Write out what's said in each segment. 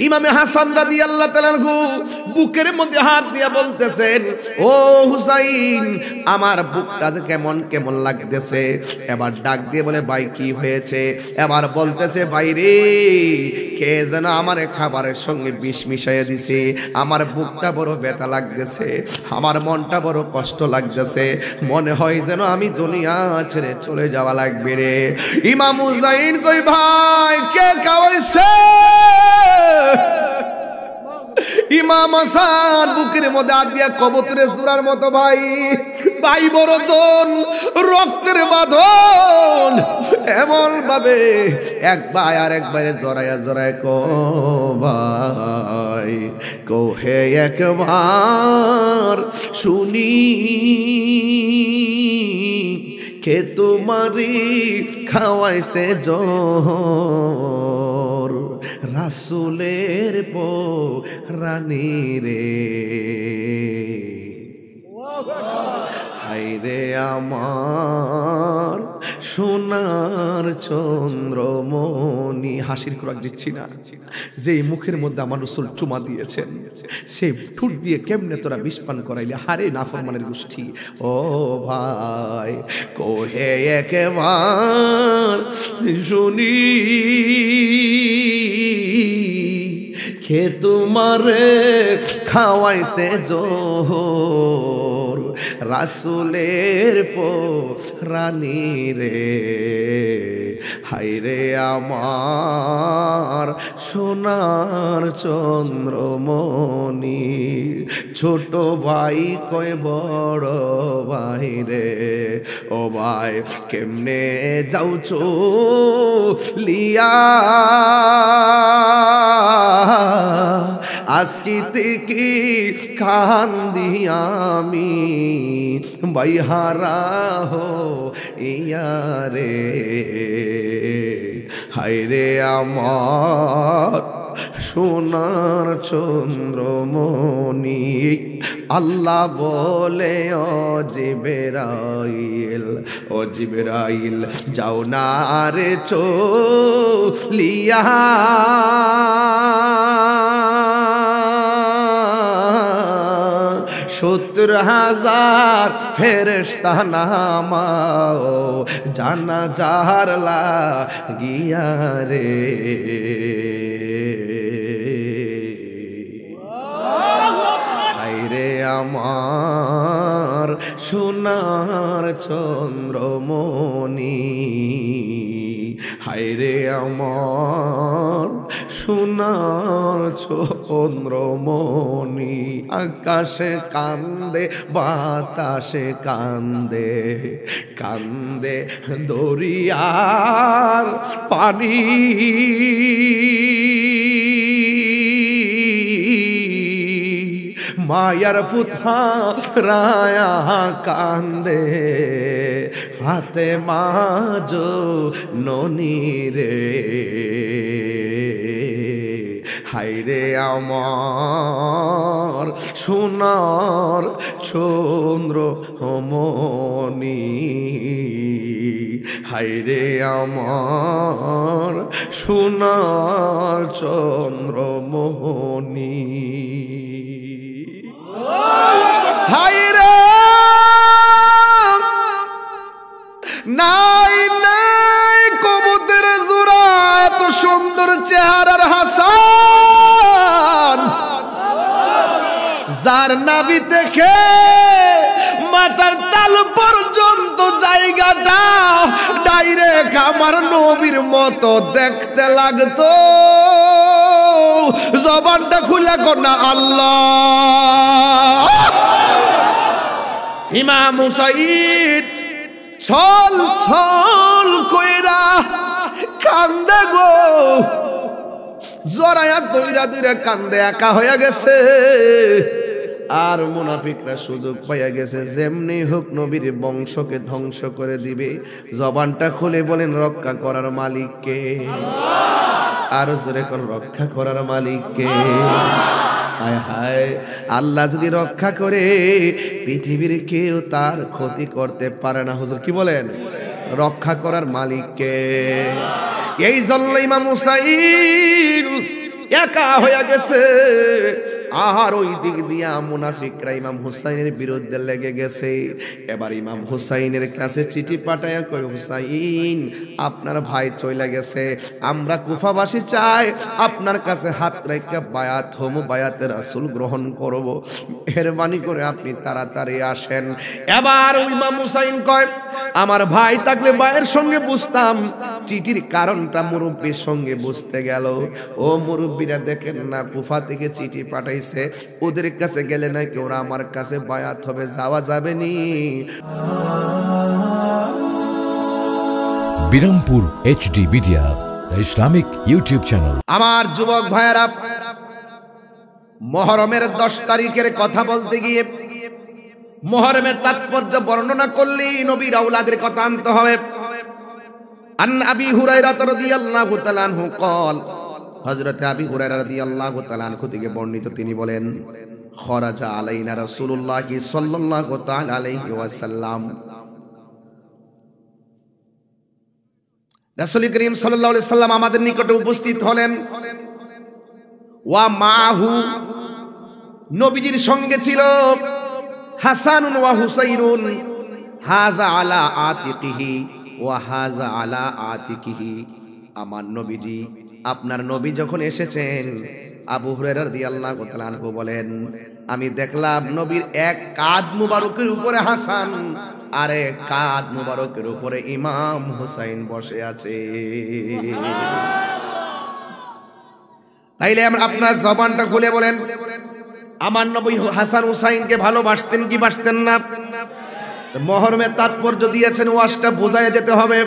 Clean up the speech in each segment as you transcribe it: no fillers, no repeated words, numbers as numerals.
ইমামে হাসান রাদিয়াল্লাহু তাআলা আনহু বুকের মধ্যে হাত দিয়ে বলতেছেন, ও হুসাইন, আমার বুকটা যে কেমন কেমন লাগতেছে। এবার ডাক দিয়ে বলে, ভাই কি হয়েছে? এবার বলতেছে, ভাই রে, কে যেন আমার খাবারের সঙ্গে বিষ মিশাইয়া দিছে, আমার বুকটা বড় ব্যথা লাগতেছে, আমার মনটা বড় কষ্ট লাগতেছে, মনে হয় যেন আমি দুনিয়া ছেড়ে চলে যাওয়া লাগবে রে। ইমাম হুসাইন কই, ভাই কে খাওয়াইছে? ইমাম হাসান বুকের মধ্যে হাত দিয়া কবুতরের জোড়ার মতো, ভাই ভাই বড় দন, রক্তের বাঁধন, এমন ভাবে এক ভাই আর একবারে জড়ায়া জড়ায় কো, ভাই কোহে একবার শুনি, কে তোমারি খাওয়াইছে জোর, রাসূলের রানী রে। হায়রে আমার সোনার চন্দ্রমণি, হাসির খোরাক দিচ্ছি না, যে মুখের মধ্যে আমার রাসূল চুমা দিয়েছেন, সেই ঠোঁট দিয়ে কেমনে তোরা বিষ পান করাইলে? হারে নাফরমানের গোষ্ঠী। ও ভাই কোহে একবার শুনি, কে তোমারে খাওয়াইছে জোর, রাসূলের রানী রে। হায়রে আমার সোনার চন্দ্রমণি, ছোট ভাই কয় বড় ভাই রে, ও ভাই কেমনে যাওছো লিয়া, আজকে থেকে কান্দি আমি, বাইহারা হো ইয়ারে। হায়রে আমার সোনার চন্দ্রমণি, আল্লাহ বলে ও জিবরাইল, ও জিবরাইল যাও না রে চলিয়া, 70,000 ফেরেশতা নামাও জানাজার লাগিয়া রে। হায়রে আমার সোনার চন্দ্রমণি, হায়রে আমার সোনার চন্দ্রমণি, আকাশে কান্দে বাতাসে কান্দে, কান্দে দরিয়ার পানি, মায়ার ফুথা রায়া কান্দে, ফাতেমা জো ননি রে। হায়রে আমার সোনার চন্দ্রমণি, হায়রে আমার সোনার চন্দ্রমণি। হায়রে নাই নাই কবুতরের জোড়া এত সুন্দর চেহারার হাসান, যার নাভি থেকে মাথার তাল পর্যন্ত জায়গাটা ডাইরেক্ট আমার নবীর মতো দেখতে লাগতো। জবানটা খুলে কোনা আল্লাহ। ইমাম হুসাইন ছল ছল কইরা কান্দে গো, জড়ায়া দইরা দইরা কান্দে, একা হয়ে গেছে। আর মুনাফিকরা সুযোগ পাইয়া গেছে, যেমনি হোক নবীর বংশকে ধ্বংস করে দিবে। জবানটা খুলে বলেন, রক্ষা করার মালিক কে? আর জোরে কোন রক্ষা করার মালিক কে? হায় হায়, আল্লাহ যদি রক্ষা করে পৃথিবীর কেউ তার ক্ষতি করতে পারে না। হুজুর কি বলেন? রক্ষা করার মালিক কে? এই জন্য ইমাম হুসাইন একা হয়ে গেছে। আর ওই দিক দিয়া মুনাফিকরা ইমাম হুসাইনের বিরুদ্ধে লেগে গেছে। এবার ইমাম হুসাইনের কাছে চিঠি পাঠায় কই, হুসাইন আপনার ভাই চলে গেছে, আমরা কুফাবাসী চাই আপনার কাছে হাত রেখে বায়াত হম, বায়াতে রাসূল গ্রহণ করব, মেহেরবানি করে আপনি তাড়াতাড়ি আসেন। এবার ইমাম হুসাইন কয়, আমার ভাই থাকলে ভাইয়ের সঙ্গে বুঝতাম, চিঠির কারণটা মুরব্বীর সঙ্গে বুঝতে গেল। ও মুরব্বীরা দেখেন না, কুফা থেকে চিঠি পাঠাইছে, ওদের কাছে গেলে নাকি ওরা আমার কাছে বায়াত হবে, যাওয়া যাবে নি। Birampur HD media, the Islamic YouTube channel. আমার যুবক ভাইয়েরা, মুহররমের 10 তারিখের কথা বলতে গিয়ে মুহররমের তাৎপর্য বর্ণনা করলে নবীর আওলাদের কথা আনতে হবে। আন আবি হুরায়রা রাদিয়াল্লাহু তাআলা আনহু قال, হযরত আবি হুরায়রা রাদিয়াল্লাহু তাআলা আনহু থেকে বর্ণিত, তিনি বলেন, খরাজা আলাইনা রাসূলুল্লাহ সাল্লাল্লাহু তাআলা আলাইহি ওয়াসাল্লাম, রাসূল করিম সাল্লাল্লাহু আলাইহি সাল্লাম আমাদের নিকটে উপস্থিত হলেন। ওয়া মাহু, নবীজির সঙ্গে ছিল হাসানুন ওয়া হুসাইনুন, হাযা আলা আতিকিহি ওয়া হাযা আলা আতিকিহি। আমার নবীজি, আপনার নবী যখন এসেছেন, আবু হুরায়রা রাদিয়াল্লাহু তাআলা আনহু বলেন, আমি দেখলাম নবীর এক কাঁধ মুবারকের উপরে হাসান আর এক কাঁধ মুবারকের উপরে ইমাম হুসাইন বসে আছে। তাইলে আপনার জবানটা খুলে বলেন, আমার নবী হাসান হুসাইনকে ভালোবাসতেন কি বাসতেন না? মুহররমের তাৎপর্য দিয়েছেন, ওয়াজটা বোঝায় যেতে হবে।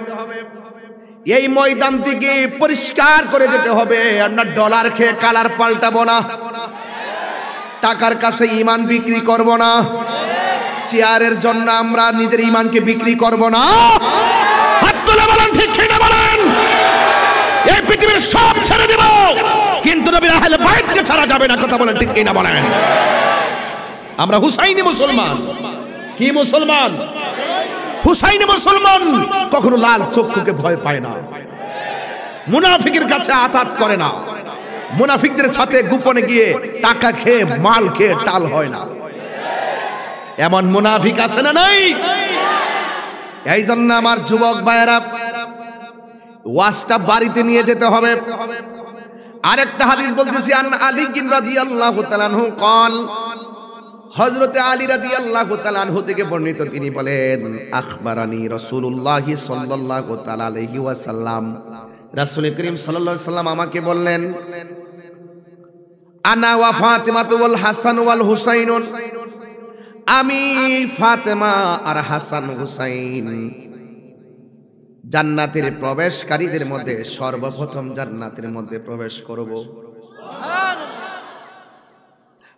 এই ময়দান থেকে পরিষ্কার করে যেতে হবে, আর না ডলার খেয়ে কালার পাল্টাবো না, টাকার কাছে ঈমান বিক্রি করব না, চেয়ারের জন্য আমরা নিজের ঈমানকে বিক্রি করব না। হাত তুলে বলেন ঠিক কিনা বলেন। এই পৃথিবীর সব ছেড়ে দেব, কিন্তু নবীর আহলে বাইতকে ছাড়া যাবে না। কথা বলেন ঠিক কিনা বলেন। আমরা হুসাইনি মুসলমান। কি মুসলমান? হুসাইনি মুসলমান। কখনো লাল চক্ষুকে ভয় পায় না, মুনাফিকের কাছে আতাত করে না, মুনাফিকদের সাথে গোপনে গিয়ে টাকা খেয়ে মাল খেয়ে টাল হয় না। এমন মুনাফিক আছে না নাই? এই জন্য আমার যুবক ভাইয়েরা, ওয়াজটা বাড়িতে নিয়ে যেতে হবে। আরেকটা হাদিস বলতেছি, আন আলী রাদিয়াল্লাহু তাআলা আনহু قال, হযরতে আলী রাদিয়াল্লাহু তাআলা আনহু থেকে বর্ণিত, তিনি বলেন, আখবারানি রাসূলুল্লাহ সাল্লাল্লাহু তাআলা আলাইহি ওয়াসাল্লাম, রাসূল করিম সাল্লাল্লাহু আলাইহি ওয়াসাল্লাম আমাকে বললেন, আনা ওয়া ফাতিমাতু ওয়াল হাসান ওয়াল হুসাইনুন, আমি ফাতেমা আর হাসান হুসাইন জান্নাতের প্রবেশকারীদের মধ্যে সর্বপ্রথম জান্নাতের মধ্যে প্রবেশ করব।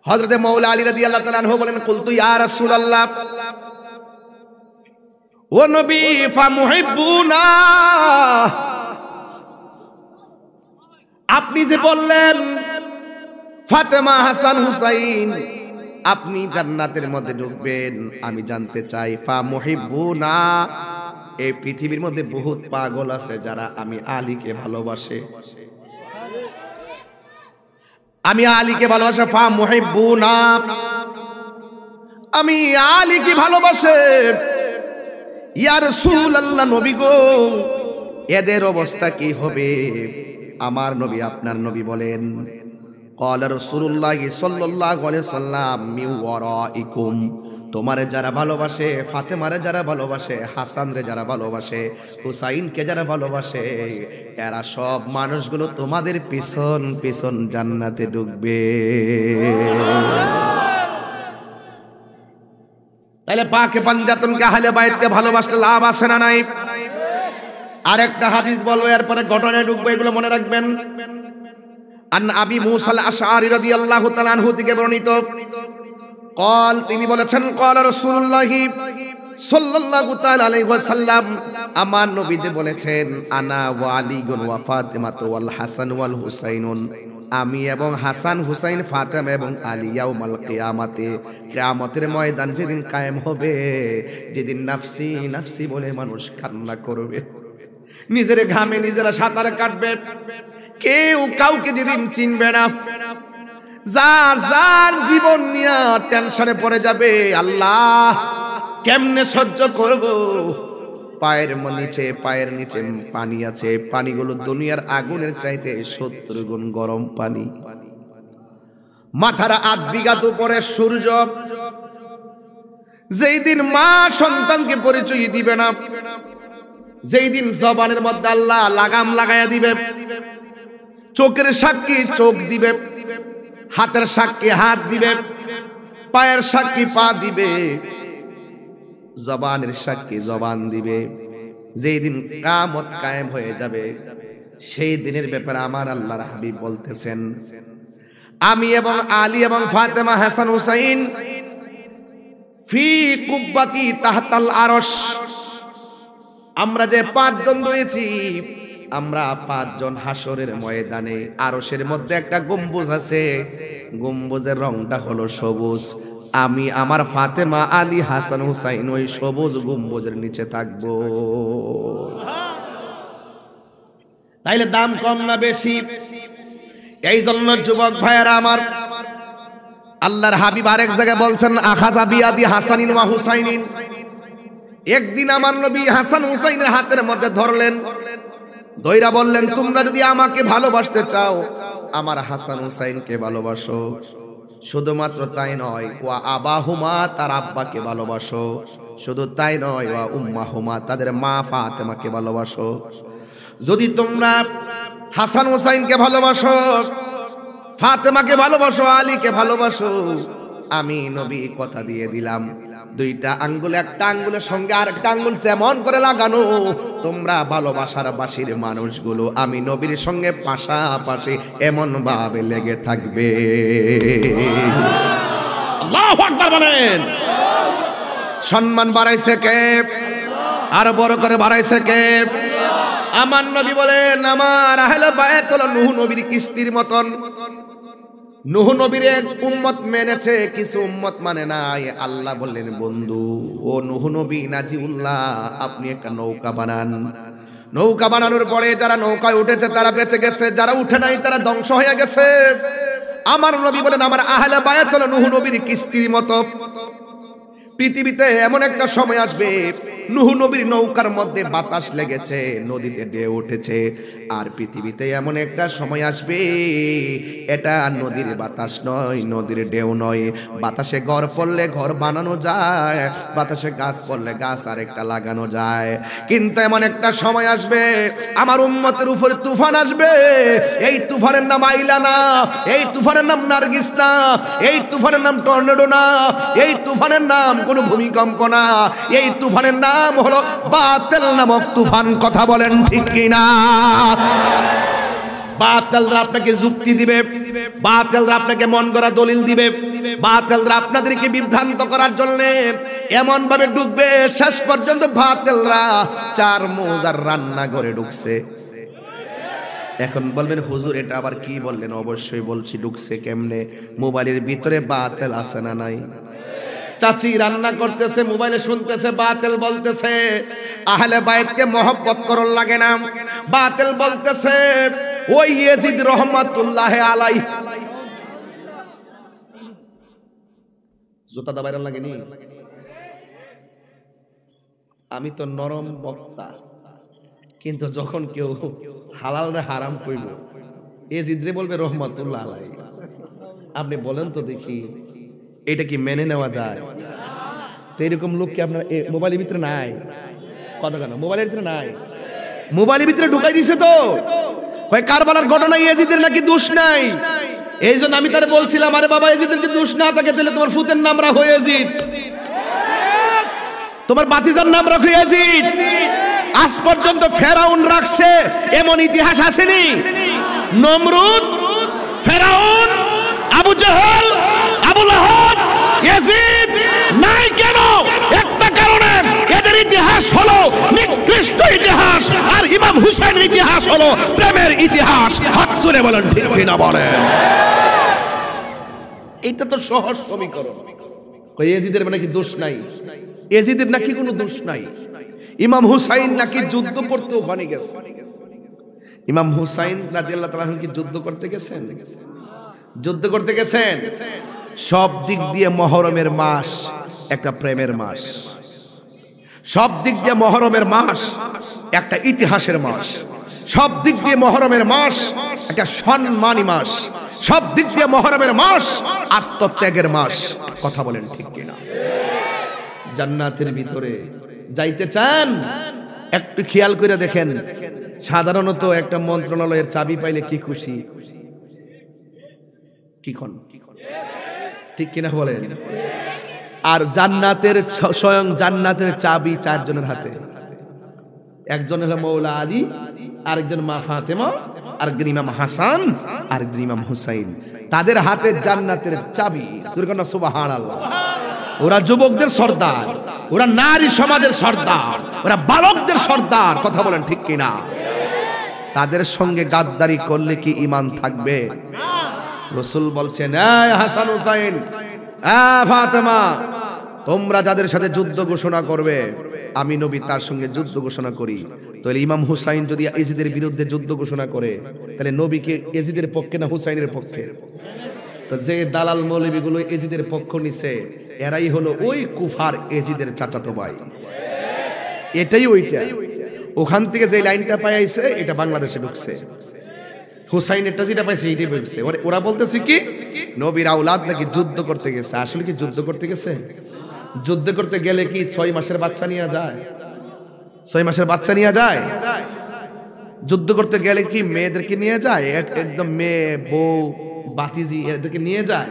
হযরতে মাওলা আলী রাদিয়াল্লাহু তাআলা আনহু বলেন, কুলতু ইয়া রাসূলুল্লাহ, ও নবী, ফামুহিব্বুনা, আপনি যে বললেন ফাতেমা হাসান হুসাইন আপনি জান্নাতের মধ্যে ঢুকবেন, আমি জানতে চাই ফামুহিব্বুনা, এই পৃথিবীর মধ্যে বহুত পাগল আছে যারা আমি আলীকে ভালোবাসে, আমি আলীকে ভালোবাসে, ফামুহিব্বুনা, আমি আলীকে ভালোবাসে। ইয়া রাসূলুল্লাহ, নবী গো, এদের অবস্থা কি হবে? আমার নবী, আপনার নবী বলেন, قال رسول الله صلى الله عليه وسلم من ورائكم, তোমারে যারা ভালোবাসে, ফাতেমারে যারা ভালোবাসে, হাসানরে যারা ভালোবাসে, হুসাইনকে যারা ভালোবাসে, এরা সব মানুষগুলো তোমাদের পিছন পিছন জান্নাতে ঢুকবে। তাহলে পাকে পাঞ্জাতনকে আহলে বাইতকে ভালোবাসলে লাভ আছে না নাই? আরেকটা হাদিস বলবো, এরপরে ঘটনায় ঢুকবো, এগুলো মনে রাখবেন। আন আবি মুসা আল আশআরী রাদিয়াল্লাহু তাআলা আনহু থেকে বর্ণিত, قال, তিনি বলেছেন, قال রাসূলুল্লাহ সাল্লাল্লাহু তাআলা আলাইহি ওয়াসাল্লাম, আমার নবী যে বলেছেন, আনা ওয়া আলীগুন ওয়া ফাতিমাতু ওয়াল হাসান ওয়াল হুসাইনুন, আমি এবং হাসান হুসাইন, ফাতেমা এবং আলী, ইয়াউমাল কিয়ামাতে, কিয়ামতের ময়দান যেদিন কায়েম হবে, যেদিন নাফসি নাফসি বলে মানুষ কান্না করবে, নিজের ঘামে নিজেরা সাঁতার কাটবে, কেউ কাউকে যেদিন চিনবে না, যার যার জীবন নিয়ে টেনশনে পড়ে যাবে, আল্লাহ কেমনে সহ্য করব। পায়ের নিচে পানি আছে, পানিগুলো দুনিয়ার আগুনের চাইতে 70 গুণ গরম পানি। মাথার 8 বিঘা উপরে সূর্য। যেই দিন মা সন্তানকে পরিচয় দিবে না, যেই দিন জবানের মধ্যে আল্লাহ লাগাম লাগাইয়া দিবে, চোখের সাক্ষী চোখ দিবে, হাতের সাক্ষী হাত দিবে, পায়ের সাক্ষী পা দিবে, জবানের সাক্ষী জবান দিবে, যেই দিন কিয়ামত কায়েম হয়ে যাবে, সেই দিনের ব্যাপারে আমার আল্লাহর হাবিব বলতেছেন, আমি এবং আলী এবং ফাতেমা হাসান হুসাইন ফি কুব্বাতি তাহতাল আরশ, আমরা যে 5 জন রয়েছি, আমরা 5 জন হাসরের ময়দানে, আরশের মধ্যে একটা গম্বুজ আছে, গম্বুজের রংটা হলো সবুজ। আমি আমার ফাতেমা আলী হাসান হুসাইন ওই সবুজ গম্বুজের নিচে থাকবো। তাইলে দাম কম না বেশি? এই জন্য যুবক ভাইয়েরা আমার, আল্লাহর হাবিব আরেক জায়গায় বলছেন, আখাযা বিয়াদি হাসানিন ওয়া হুসাইনিন, একদিন আমার নবী হাসান হুসাইনের হাতের মধ্যে ধরলেন, ধইরা বললেন, তোমরা যদি আমাকে ভালোবাসতে চাও, আমার হাসান হুসাইনকে ভালোবাসো। শুধুমাত্র তাই নয়, ওয়া আবাহুমা, তার আব্বাকে ভালোবাসো। শুধু তাই নয়, ওয়া উম্মাহুমা, তাদের মা ফাতেমাকে ভালোবাসো। যদি তোমরা হাসান হুসাইনকে ভালোবাসো, ফাতেমাকে ভালোবাসো, আলীকে ভালোবাসো, আমি নবী কথা দিয়ে দিলাম, 2টা আঙ্গুল, একটা আঙ্গুলের সঙ্গে আরেকটা আঙ্গুল যেমন করে লাগানো, তোমরা ভালোবাসার বাসির মানুষগুলো আমি নবীর সঙ্গে পাশাপাশি এমন ভাবে লেগে থাকবে। আল্লাহু আকবার বলেন। সম্মান বাড়াইছে কে? আর বড় করে বাড়াইছে কে? আমার নবী বলেন, আমার আহলে বায়াত হলো নূহ নবীর কিস্তির মতন। নূহ নবীর এক উম্মত মেনেছে, কিছু উম্মত মানে নাই। আল্লাহ বললেন, বন্ধু ও নূহ নবী নাজিউল্লাহ, আপনি একটা নৌকা বানান। নৌকা বানানোর পরে যারা নৌকায় উঠেছে তারা বেঁচে গেছে, যারা উঠে নাই তারা ধ্বংস হয়ে গেছে। আমার নবী বলেন, আমার আহলে বায়াত হলো নূহ নবীর কিস্তির মতো। পৃথিবীতে এমন একটা সময় আসবে, নূহ নবীর নৌকার মধ্যে বাতাস লেগেছে, নদীতে ঢেউ উঠেছে। আর পৃথিবীতে এমন একটা সময় আসবে, এটা নদীর বাতাস নয়, নদীর ঢেউ নয়। বাতাসে ঘর পড়লে ঘর বানানো যায়, বাতাসে গাছ পড়লে গাছ আরেকটা লাগানো যায়। কিন্তু এমন একটা সময় আসবে, আমার উম্মতের উপরে তুফান আসবে। এই তুফানের নাম আইলা না, এই তুফানের নাম নার্গিস না, এই তুফানের নাম টর্নেডো না, এই তুফানের নাম কোনো ভূমিকম্প না, এই তুফানের নাম হলো বাতিল নামক তুফান। কথা বলেন ঠিক কিনা? বাতিলরা আপনাকে যুক্তি দিবে, বাতিলরা আপনাকে মন গড়া দলিল দিবে, বাতিলরা আপনাদেরকে বিভ্রান্ত করার জন্য এমন ভাবে ঢুকবে, শেষ পর্যন্ত বাতিলরা 4 মোজার রান্না করে ঢুকছে। এখন বলবেন, হুজুর এটা আবার কি বললেন? অবশ্যই বলছি, ঢুকছে কেমনে? মোবাইলের ভিতরে বাতিল আছে না নাই? চাচি রান্না করতেছে, মোবাইলে শুনতেছে, বাতিল বলতেছে আহলে বায়াতকে মহব্বত করন লাগে না। বাতিল বলতেছে ওই ইয়াজিদ রহমাতুল্লাহ আলাইহি, জুতা দাবাইরান লাগেনি। আমি তো নরম বক্তা, কিন্তু যখন কেউ হালাল রে হারাম কইব, ইয়াজিদ রে বলবে রহমাতুল্লাহ আলাইহি। আপনি বলেন তো দেখি, এটা কি মেনে নেওয়া যায়? তো এরকম লোক কি আপনার মোবাইলের ভিতরে নাই? কথা কেন মোবাইলের ভিতরে নাই? মোবাইলের ভিতরে ঢুকাই দিছে তো। কারবালার ঘটনা ইয়াজিদের নাকি দোষ নাই, এই জন্য আমি তারে বলছিলাম, আরে বাবা ইয়াজিদের কি দোষ না থাকে তাহলে তোমার ফুতের নাম রাখো ইয়াজিদ, তোমার বাতিজার নাম রাখো ইয়াজিদ। আজ পর্যন্ত ফেরাউন রাখছে এমন ইতিহাস আসেনি? নমরুদ, ফেরাউন, আবু জাহেল, আবু লাহাব, ইয়াজিদ নাই কেন? একটা কারণে, এদের ইতিহাস হলো নিকৃষ্ট ইতিহাস, আর ইমাম হুসাইনের ইতিহাস হলো প্রেমের ইতিহাস। হাত তুলে বলেন ঠিক কিনা বলেন? এটা তো সহজ সমীকরণ। ইয়াজিদের মানে কি দোষ নাই? ইয়াজিদের নাকি কোনো দোষ নাই? ইমাম হুসাইন নাকি যুদ্ধ করতে ওখানে গেছে। ইমাম হুসাইন রাদিয়াল্লাহু তাআলা কি যুদ্ধ করতে গেছেন? যুদ্ধ করতে গেছেন। সব দিক দিয়ে মুহররমের মাস একটা প্রেমের মাস, সব দিক দিয়ে মুহররমের মাস একটা ইতিহাসের মাস, সব দিক দিয়ে মুহররমের মাস একটা সম্মানী মাস, সব দিক দিয়ে মুহররমের মাস আত্মত্যাগের মাস। কথা বলেন ঠিক কিনা? জান্নাতের ভিতরে যাইতে চান? একটু খেয়াল করে দেখেন, সাধারণত একটা মন্ত্রণালয়ের চাবি পাইলে কি খুশি, কি খন ঠিক কিনা বলেন? আর জান্নাতের স্বয়ং জান্নাতের চাবি চারজনের হাতে। একজন হলো মৌলা আলী, আরেকজন মা ফাতেমা, আরেকজন ইমাম হাসান, আরেকজন ইমাম হুসাইন। তাদের হাতে জান্নাতের চাবি। সুবহানাল্লাহ। ওরা যুবকদের সর্দার, ওরা নারী সমাজের সর্দার, ওরা বালকদের সর্দার। কথা বলেন ঠিক কিনা? তাদের সঙ্গে গাদ্দারি করলে কি ঈমান থাকবে? রাসূল বলছেন, এই হাসান হুসাইন, ফাতেমা, তোমরা যাদের সাথে যুদ্ধ ঘোষণা করবে আমি নবী তার সঙ্গে যুদ্ধ ঘোষণা করি। তাহলে ইমাম হুসাইন যদি ইয়াজিদের বিরুদ্ধে যুদ্ধ ঘোষণা করে তাহলে নবী কি ইয়াজিদের পক্ষে না হুসাইনের পক্ষে? তো যে দালাল মৌলবীগুলো ইয়াজিদের পক্ষ নিছে এরাই হলো ওই কুফার ইয়াজিদের চাচাতো ভাই। এটাই ওইটা। ওখান থেকে যে লাইনটা পাইছে এটা বাংলাদেশে ঢুকছে। হুসাইনেরটা যেটা পাইছে এটাই বলছে। ওরা বলতেছে কি নবীর আওলাদ নাকি যুদ্ধ করতে গেছে। আসলে কি যুদ্ধ করতে গেছে? যুদ্ধ করতে গেলে কি 6 মাসের বাচ্চা নিয়ে যায়? 6 মাসের বাচ্চা নিয়ে যায়? যুদ্ধ করতে গেলে কি মেয়েদেরকে নিয়ে যায়? একদম মেয়ে, বউ, বাতিজি এদেরকে নিয়ে যায়?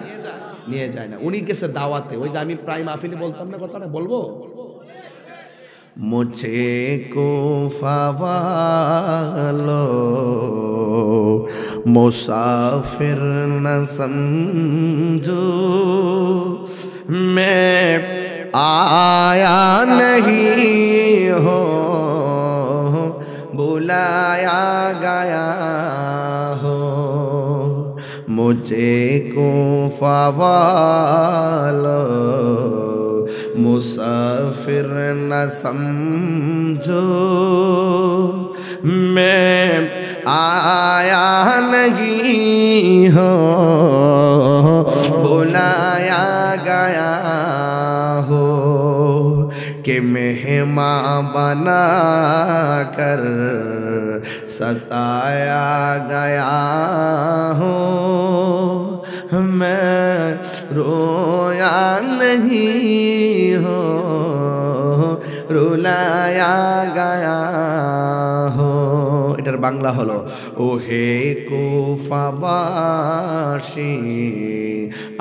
নিয়ে যায় না। উনি গেছে দাওয়াতে। ওই যে আমি প্রায় মাহফিলে বলতাম না কথাটা, বলবো, মুঝে কুফা वालो मुसाफिर न समझो मैं आया नहीं हो बुलाया गया हो मुझे कुफा वालो मुसाफिर न समझो मैं आया नहीं हो बुलाया गया हो कि मेहमान बना कर सताया गया हो मैं रोया नहीं हो रुलाया गया हो। এটার বাংলা হলো, ও হে কুফাবাসী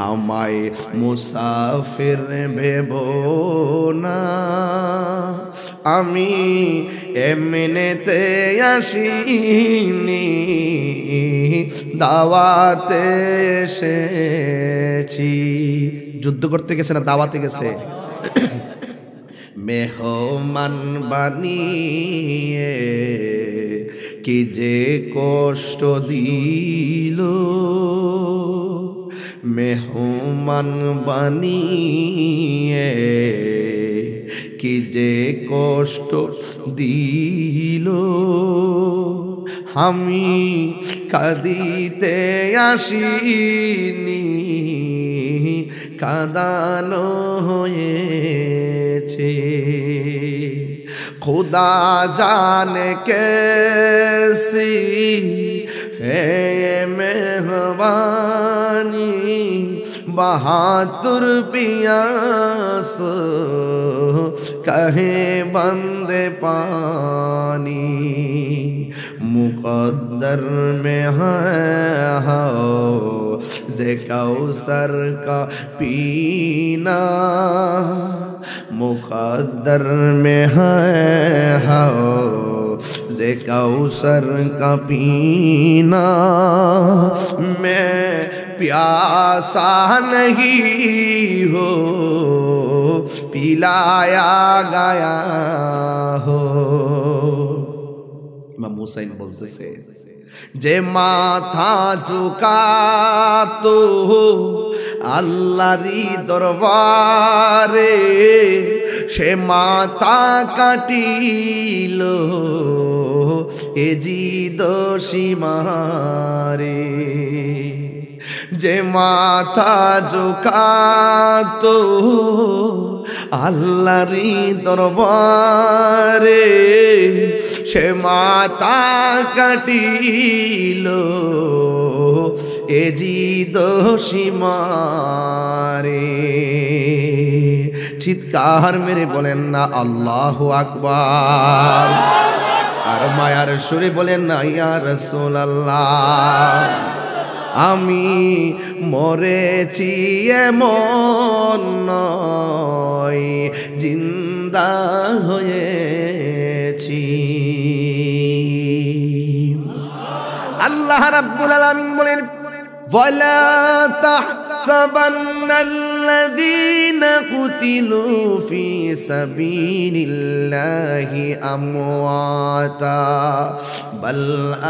আমায় মুসাফির ভেবো না, আমি এমনিতে আসিনি দাওয়াতে এসেছি। যুদ্ধ করতে গেছে না দাওয়াতে গেছে? মেহমান বানিয়ে কি যে কষ্ট দিল, মেহমান বানিয়ে কি যে কষ্ট দিল, আমি কাঁদিতে আসিনি কাঁদানো হয়েছে। खुदा जाने कैसी है मेहरबानी बहादुर पियास कहे बंदे पानी मुक़द्दर में है हो जे कौसर का पीना मुक़द्दर में है हो जे कौसर का पीना मैं प्यासा नहीं हो पिलाया गया हो। ইমাম হুসাইন বলতেছে যে মাথা ঝুকাতো আল্লাহরই দরবারে সে মাথা কাটিল এ জিদ সীমারে যে মাথা ঝুকাতো আল্লাহরই দরবারে সে মাথা কাটিল এ জিদ সীমারে চিৎকার মেরে বলেন না আল্লাহু আকবার আর মায়ার সুরে বলেন না ইয়া রাসূলুল্লাহ আমি মরেছি এমন নয় জিন্দা হয়েছি আল্লাহ রাব্বুল আলামিন বলেন ওয়ালা তাহসাবান্নাল্লাযীনা কুতিলু ফি সাবিলিল্লাহি আমওয়াতা বাল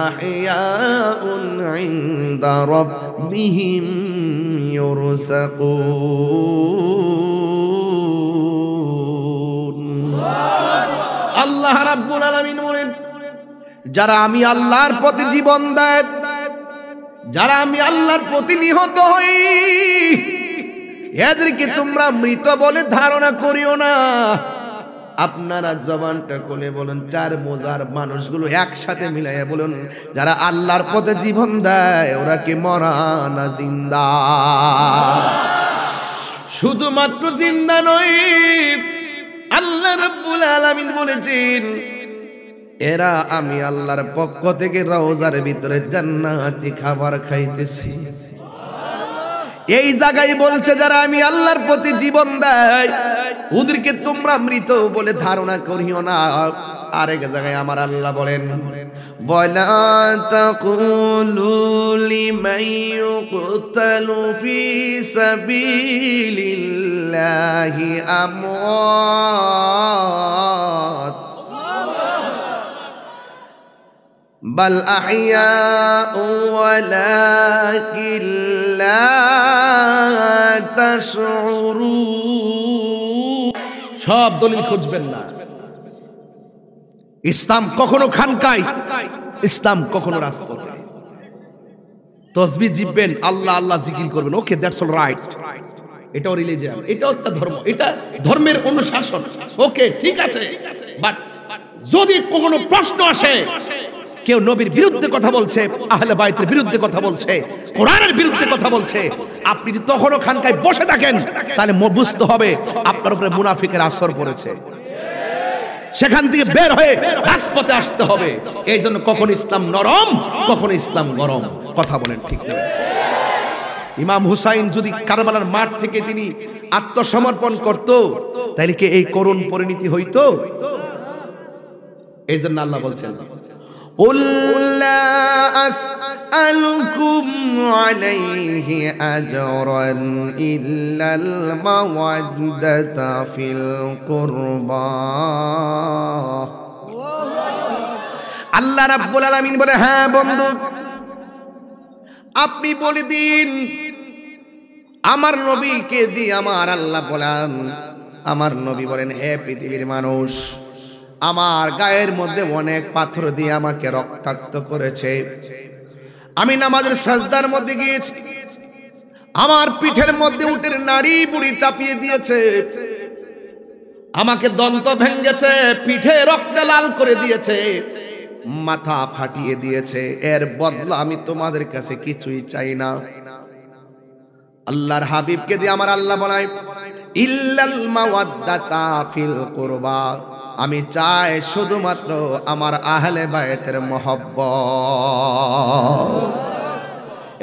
আহইয়াউন ইনদা রাব্বিহিম ইউরযাকুন আল্লাহ রাব্বুল আলামিন বলেন যারা আমি আল্লাহর প্রতি জীবন দেয় যারা আমি আল্লাহর প্রতি নিহত হই এদেরকে তোমরা মৃত বলে ধারণা করিও না আপনারা জবানটা খুলে বলেন চার মোজার মানুষগুলো একসাথে মিলাইয়া বলুন যারা আল্লাহর পথে জীবন দেয় ওরা কি মরা না জিন্দা শুধুমাত্র জিন্দা নয় আল্লাহ রাব্বুল আলামিন বলেছেন এরা আমি আল্লাহর পক্ষ থেকে রওজার ভিতরে জান্নাতি খাবার খাইতেছি এই জায়গায় বলছে যারা আমি আল্লাহর প্রতি জীবন দেয় ওদেরকে তোমরা মৃত বলে ধারণা করিও না আরেক জায়গায় আমার আল্লাহ বলেন ওয়ালা তাকুলু লিমান ইউকতালু ফি সাবিলিল্লাহি আমওয়াত বাল আহইয়াউ ওয়ালাকিন লা তাশউরুন সব দলিল খুঁজবেন না ইসলাম কখনো খানকায় ইসলাম কখনো রাজপথে তাসবিহ জিববেন আল্লাহ আল্লাহ জিকির করবেন ওকে দ্যাটস অল রাইট এটাও রিলিজিয়ন এটাও একটা ধর্ম এটা ধর্মের অনুশাসন ওকে ঠিক আছে বাট যদি কোনো প্রশ্ন আসে কেউ নবীর বিরুদ্ধে কথা বলছে আহলে বাইতের বিরুদ্ধে কথা বলছে কোরআনের বিরুদ্ধে কথা বলছে আপনি যদি তখনও খানকায় বসে থাকেন তাহলে বুঝতে হবে আপনার উপরে মুনাফিকের আসর পড়েছে সেখান থেকে বের হয়ে রাজপথে আসতে হবে এই জন্য কখন ইসলাম নরম কখন ইসলাম গরম কথা বলেন ঠিক না ইমাম হুসাইন যদি কারবালার মাঠ থেকে তিনি আত্মসমর্পণ করত তাহলে কি এই করুণ পরিণতি হইতো এই জন্য আল্লাহ বলছেন قل لا أسألكم عليه أجرا إلا المودة في القربى আল্লাহ রাব্বুল আলামিন বলে হ্যাঁ বন্ধু আপনি বলে দিন আমার নবীকে দিয়ে আমার আল্লাহ বলেন আমার নবী বলেন হে পৃথিবীর মানুষ আমার গায়ের মধ্যে অনেক পাথর দিয়ে আমাকে রক্তাক্ত করেছে আমি নামাজের সাজদার মধ্যে গিয়েছি আমার পিঠের মধ্যে উটের নাড়ি বুড়ি চাপিয়ে দিয়েছে আমাকে দন্ত ভেঙেছে পিঠে রক্ত লাল করে দিয়েছে মাথা ফাটিয়ে দিয়েছে এর বদলা আমি তোমাদের কাছে কিছুই চাই না আল্লাহর হাবিবকে দিয়ে আমার আল্লাহ বলে ইল্লাল মাওয়াদ্দাতা ফিল কুরবা আমি চাই শুধুমাত্র আমার আহলে বায়তের মহব্বত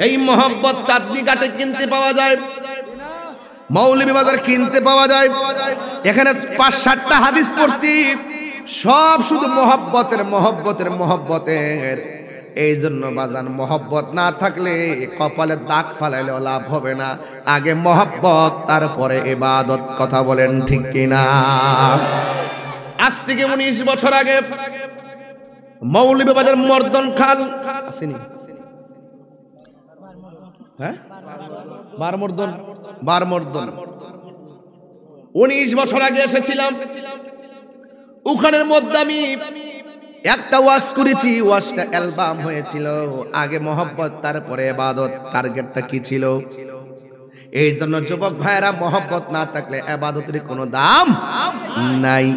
এই মহব্বত চাঁদনি ঘাটে কিনতে পাওয়া যায় মৌলভী বাজার কিনতে পাওয়া যায় এখানে ৫-৭টা হাদিস পড়ছি সব শুধু মহব্বতের মহব্বতের মহব্বতের এই জন্য বাজান মহব্বত না থাকলে কপালে দাগ ফালাইলেও লাভ হবে না আগে মহব্বত তারপরে ইবাদত কথা বলেন ঠিক কিনা আজ থেকে ১৯ বছর আগে মৌলভীবাজার মর্দন খাল আসেনি হ্যাঁ বারমর্দন 19 বছর আগে এসেছিলাম, ওখানের মধ্যে আমি একটা ওয়াজ করেছি, ওয়াজটা অ্যালবাম হয়েছিল। আগে মহব্বত, তারপরে ইবাদত। টার্গেটটা কি ছিল? এই জন্য যুবক ভাইরা, মহব্বত না থাকলে ইবাদতের কোনো দাম নাই।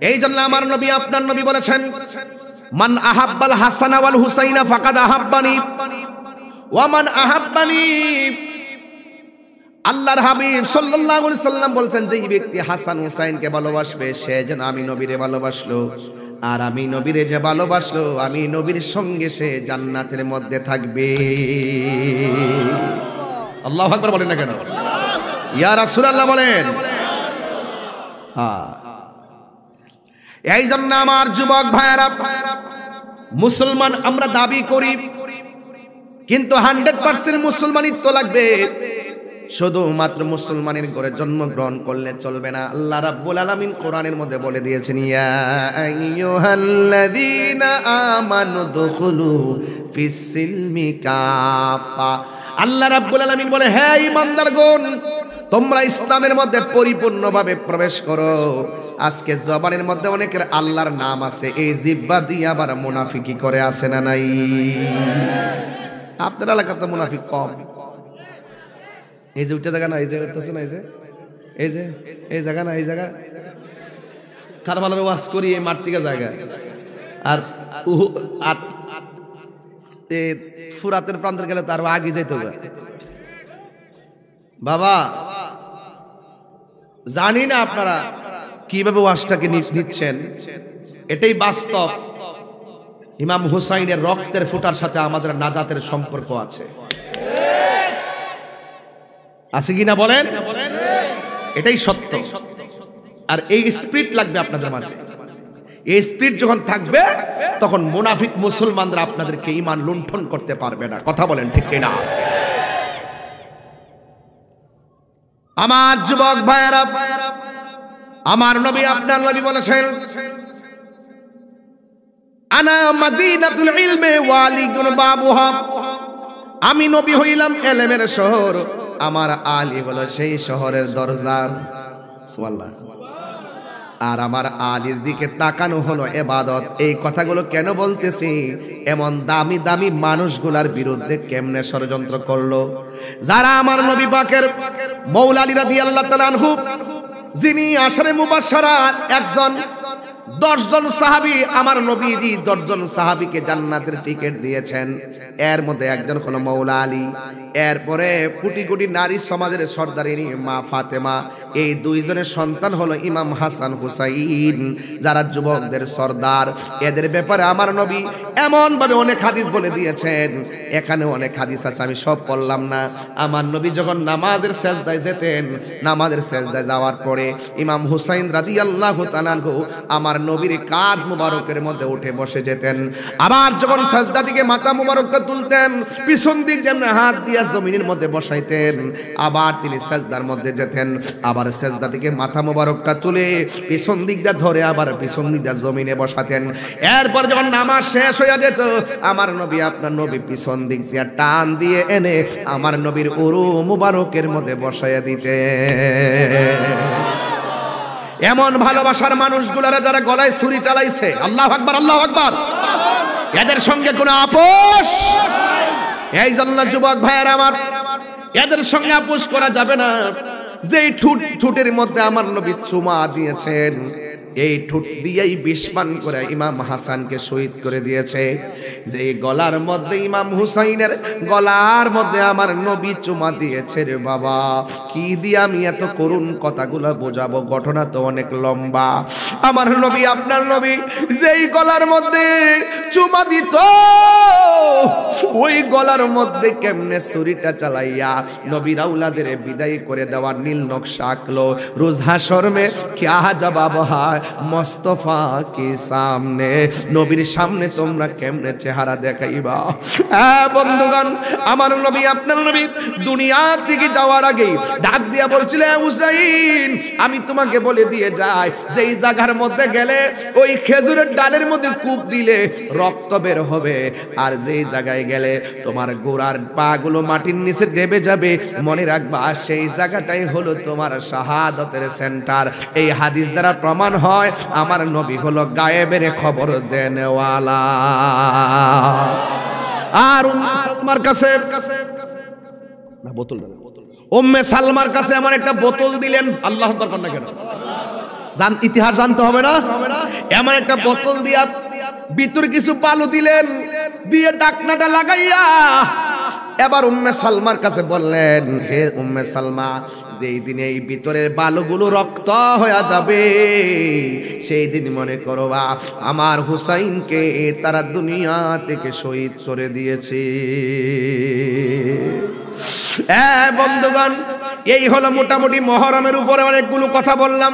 এই জন্য আমার নবী, আপনার নবী বলেছেন, মান আহাব্বাল হাসানা ওয়াল হুসাইনা ফাকাদ আহাব্বানি ওয়া মান আহাব্বানি। আল্লাহর হাবিব সাল্লাল্লাহু আলাইহি সাল্লাম বলেছেন, যে ব্যক্তি হাসান হুসাইনকে ভালোবাসবে সে যেন আমি নবীরে ভালোবাসলো, আর আমি নবীরে যে ভালোবাসলো আমি নবীর সঙ্গে সে জান্নাতের মধ্যে থাকবে। আল্লাহু আকবার বলেন না কেন? ইয়া রাসূলুল্লাহ বলেন। হ্যাঁ, এই জন্য আমার যুবক ভাইরা, মুসলমান আমরা দাবি করি, কিন্তু 100% মুসলমানিত্ব লাগবে। শুধুমাত্র মুসলমানের ঘরে জন্মগ্রহণ করলে চলবে না। আল্লাহ রাব্বুল আলামিন কোরআনের মধ্যে বলে দিয়েছেন, ইয়া আইয়ুহাল্লাযীনা আমানু দুখুলু ফিস সিলমি কাফা। আল্লাহ রাব্বুল আলামিন বলে, হে ঈমানদারগণ, তোমরা ইসলামের মধ্যে পরিপূর্ণভাবে প্রবেশ করো। আজকে জবানের মধ্যে অনেকের আল্লাহর নাম আছে, এই জিহ্বা দিয়ে আবার মুনাফিকি করে, আছে না নাই? আপনার এলাকাতে মুনাফিক কম। এই যে উঠতে জায়গা না, এই যে উঠতেছে না, এই যে এই জায়গা না, এই জায়গা কারবালার ওয়াজ করি, এই মার্তিকা জায়গা। আর ফুরাতের প্রান্তে গেলে তার আগে যাইতে হবে। বাবা, জানি না আপনারা কিভাবে ওয়াজটাকে নিচ্ছেন, এটাই বাস্তব। ইমাম হুসাইনের রক্তের ফোঁটার সাথে আমাদের নাজাতের সম্পর্ক আছে, আছে কিনা বলেন? এটাই সত্য। আর এই স্পিরিট লাগবে আপনাদের মাঝে। এই স্পিরিট যখন থাকবে, তখন মুনাফিক মুসলমানরা আপনাদেরকে ঈমান লুণ্ঠন করতে পারবে না। কথা বলেন ঠিক কিনা? আমার যুবক ভাইয়েরা, আমার নবী, আপনার নবী বলেছেন, আনা মাদিনাতুল ইলমি ওয়া আলিগুন বাবুহা। আমি নবী হইলাম ইলমের শহর, আমার আলী হলো সেই শহরের দরজা। সুবহানাল্লাহ। আর আমার আলীর দিকে তাকানো হলো ইবাদত। এই কথাগুলো কেন বলতেছি? এমন দামি দামি মানুষগুলার বিরুদ্ধে কেমনে ষড়যন্ত্র করলো, যারা আমার নবী পাকের মওলা আলী রাদিয়াল্লাহু তাআলা আনহু, যিনি আশারে মুবাশশারা একজন 10 জন সাহাবী, আমার নবীজি 10 জন সাহাবীকে জান্নাতের টিকিট দিয়েছেন। এর মধ্যে একজন হলো মওলা আলী, এরপরে কোটি কোটি নারী সমাজের সর্দারিনী মা ফাতেমা, এই 2 জনের সন্তান হলো ইমাম হাসান হুসাইন, যারা যুবকদের সর্দার। এদের ব্যাপারে আমার নবী এমন ভাবে অনেক হাদিস বলে দিয়েছেন, এখানে অনেক হাদিস আছে, আমি সব পড়লাম না। আমার নবী যখন নামাজের সেজদায় যেতেন, নামাজের সেজদায় যাওয়ার পরে ইমাম হুসাইন রাদিয়াল্লাহু তাআলা আনহু আমার নবীর কাঁধ মুবারকের মধ্যে উঠে বসে যেতেন। আবার যখন সেজদা থেকে মাথা মুবারকটা তুলতেন, পিছন দিক যেমন হাত দিয়ে জমিনের মধ্যে বসাইতেন, আবার তিনি সেজদার মধ্যে যেতেন, আবার সেজদা থেকে মাথা মুবারকটা তুলে পিছন দিকটা ধরে আবার পিছন দিকটা জমিনে বসাতেন। এরপর যখন নামাজ শেষ হয়ে যেত, আমার নবী, আপনার নবী পিছন দিক দিয়ে টান দিয়ে এনে আমার নবীর উরু মুবারকের মধ্যে বসাইয়া দিতেন। এমন ভালোবাসার মানুষগুলারা যারা গলায় ছুরি চালাইছে, আল্লাহু আকবার, আল্লাহু আকবার, এদের সঙ্গে কোনো আপোষ। এই জন্য যুবক ভাইয়েরা আমার, এদের সঙ্গে আপোষ করা যাবে না। যেই ঠোঁটের মধ্যে আমার নবী চুমা দিয়েছেন, এই ঠোঁট দিয়েই বিস্মান করে ইমাম হাসানকে শহীদ করে দিয়েছে। যে গলার মধ্যে ইমাম হুসাইনের গলার মধ্যে আমার নবী চুমা দিয়েছে রে বাবা, কি দিয়ে আমি এত করুণ কথাগুলো বোঝাবো? ঘটনা তো অনেক লম্বা। আমার নবী, আপনার নবী যেই গলার মধ্যে চুমা দিত, ওই গলার মধ্যে কেমনে ছুরিটা চালাইয়া নবীর আউলাদের বিদায় করে দেওয়ার নীল নকশা আঁকলো। রোজ হাশর মে क्या जवाब है মুস্তাফা কে সামনে, নবীর সামনে তোমরা কেমনে চেহারা দেখাইবা? বন্ধুগণ, আমার নবী আপনার নবী দুনিয়া থেকে যাওয়ার আগে ডাক দিয়া বলছিলেন, হুসাইন আমি তোমাকে বলে দিয়ে যাই, যেই জায়গার মধ্যে গেলে ওই খেজুরের ডালের মধ্যে কূপ দিলে রক্ত বের হবে, আর যেই জায়গায় গেলে তোমার গোড়ার পাগুলো মাটির নিচে ডেবে যাবে, মনে রাখবা সেই জায়গাটাই হলো তোমার শাহাদাতের সেন্টার। এই হাদিস দ্বারা প্রমাণ হয় আমার নবী হলো গায়েবের খবর দেনেওয়ালা। আর উম্মার কাছে না বোতল, উম্মে সালমার কাছে আমার একটা বোতল দিলেন। আল্লাহু আকবার বলেন না কেন? ইতিহাস জানতে হবে না? এমন একটা বোতল দিয়া ভিতরে কিছু বালু দিলেন, দিয়ে ঢাকনাটা লাগাইয়া এবার উম্মে সালমার কাছে বললেন, হে উম্মে সালমা, যেই দিনে এই ভিতরের বালুগুলো রক্ত হয়ে যাবে, সেই দিন মনে করবা আমার হুসাইনকে তারা দুনিয়া থেকে শহীদ করে দিয়েছে। বন্ধুগণ, এই হলো মোটামুটি মুহররমের উপরে অনেকগুলো কথা বললাম।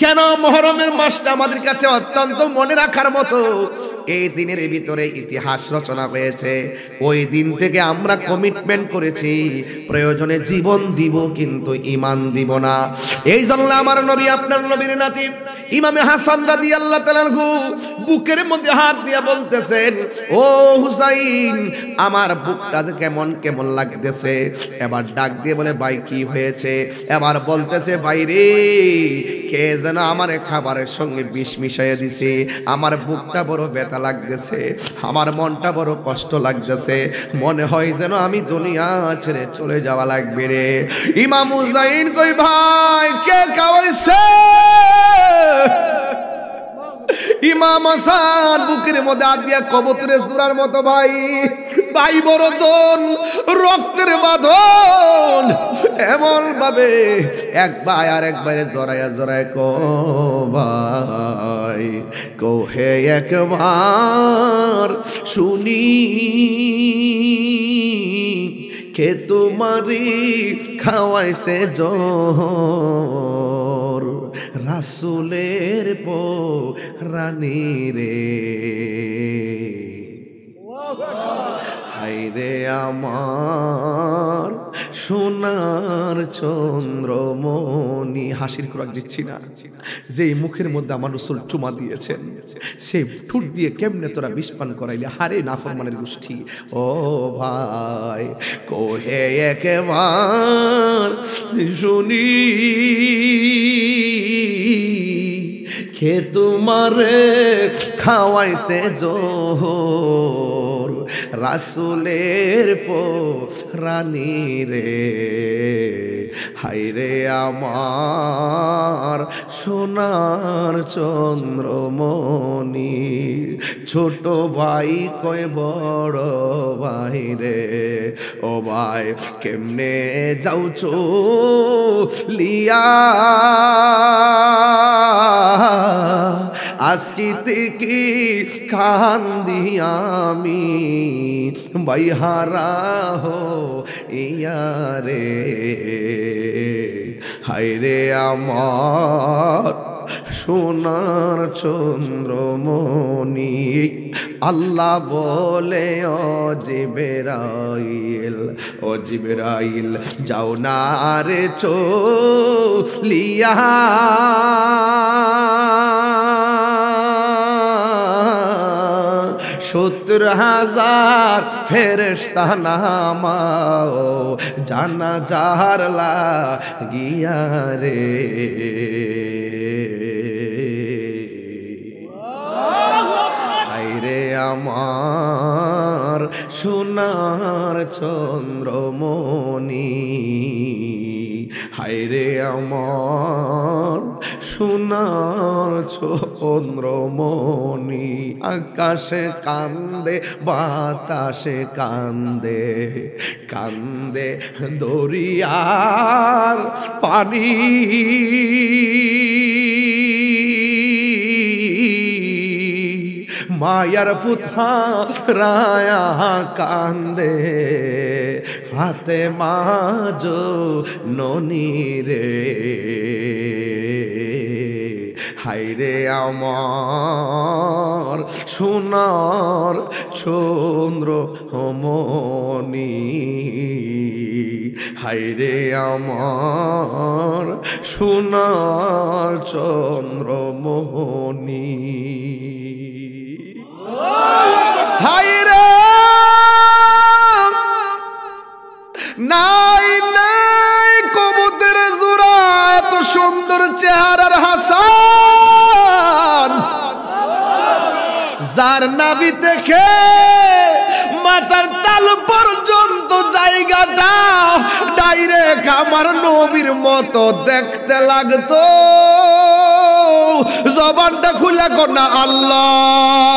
কেন মুহররমের মাসটা আমাদের কাছে অত্যন্ত মনে রাখার মতো? এই দিনের ভিতরে ইতিহাস রচনা হয়েছে। ওই দিন থেকে আমরা কমিটমেন্ট করেছি প্রয়োজনে জীবন দিব, কিন্তু ঈমান দিব না। এই জন্য আমার নবী আপনার নবীর নাতি ইমামে হাসান রাদিয়াল্লাহু তাআলা আনহু বুকের মধ্যে হাত দিয়ে বলতেছেন, ও হুসাইন আমার বুকটা যে কেমন কেমন লাগতেছে। এবার ডাক দিয়ে বলে, ভাই কি হয়েছে? এবার বলতেছে, ভাই রে, কে যেন আমার খাবারের সঙ্গে বিষ মিশাইয়া দিছে, আমার বুকটা বড় ব্যথা লাগতেছে, আমার মনটা বড় কষ্ট লাগতেছে, মনে হয় যেন আমি দুনিয়া ছেড়ে চলে যাওয়া লাগবে রে। ইমাম হুসাইন কই, ভাই কে খাওয়াইছে? ইমাম হাসান বুকের মধ্যে হাত দিয়া কবুতরের সূরার মতো, ভাই ভাই বড় দন, রক্তের বাঁধন, এমন ভাবে এক ভাই আর একবারে জড়ায়া জড়ায় কো ভাই, কোহে একবার শুনি কে তোমারি খাওয়াইছে জোর, রাসূলের রানী রে, হায়রে আমার সোনার চন্দ্রমণি। হাসির খোরাক দিচ্ছি না, যেই মুখের মধ্যে আমার রাসূল চুমা দিয়েছেন, সেই ঠোঁট দিয়ে কেমনে তোরা বিষ পান করাইলে? হারে নাফরমানের গোষ্ঠী। ও ভাই, কোহে একবার শুনি কে তোমারে খাওয়াইছে জোর, রাসূলের রানী রে, হায়রে আমার সোনার চন্দ্রমণি। ছোট ভাই কয় বড় ভাই রে, ও ভাই কেমনে যাওছো লিয়া, আজকে থেকে কান্দি আমি, বাইহারা হো ইয়ারে, হায়রে আমার সোনার চন্দ্রমণি। আল্লাহ বলে, ও জিবরাইল, ও জিবরাইল যাও না রে চলিয়া, 70,000 ফেরেশতা নামাও জানাজার লাগিয়া রে। হায়রে আমার সোনার চন্দ্রমণি, হায়রে আমার সোনার চন্দ্রমণি। আকাশে কান্দে বাতাসে কান্দে, কান্দে দরিয়ার পানি, মায়ার ফুথা রায়া কান্দে, ফাতেমা জো ননি রে। হায়রে আমার সোনার চন্দ্রমণি, হায়রে আমার সোনার চন্দ্রমণি, হায়রে নাই নাই কবুতর জোড়া এত সুন্দর চেহারার হাসান, যার নাভি থেকে মাথার তাল পর্যন্ত জায়গাটা ডাইরেক্ট আমার নবীর মতো দেখতে লাগতো। জবানটা খুলে কর না আল্লাহ।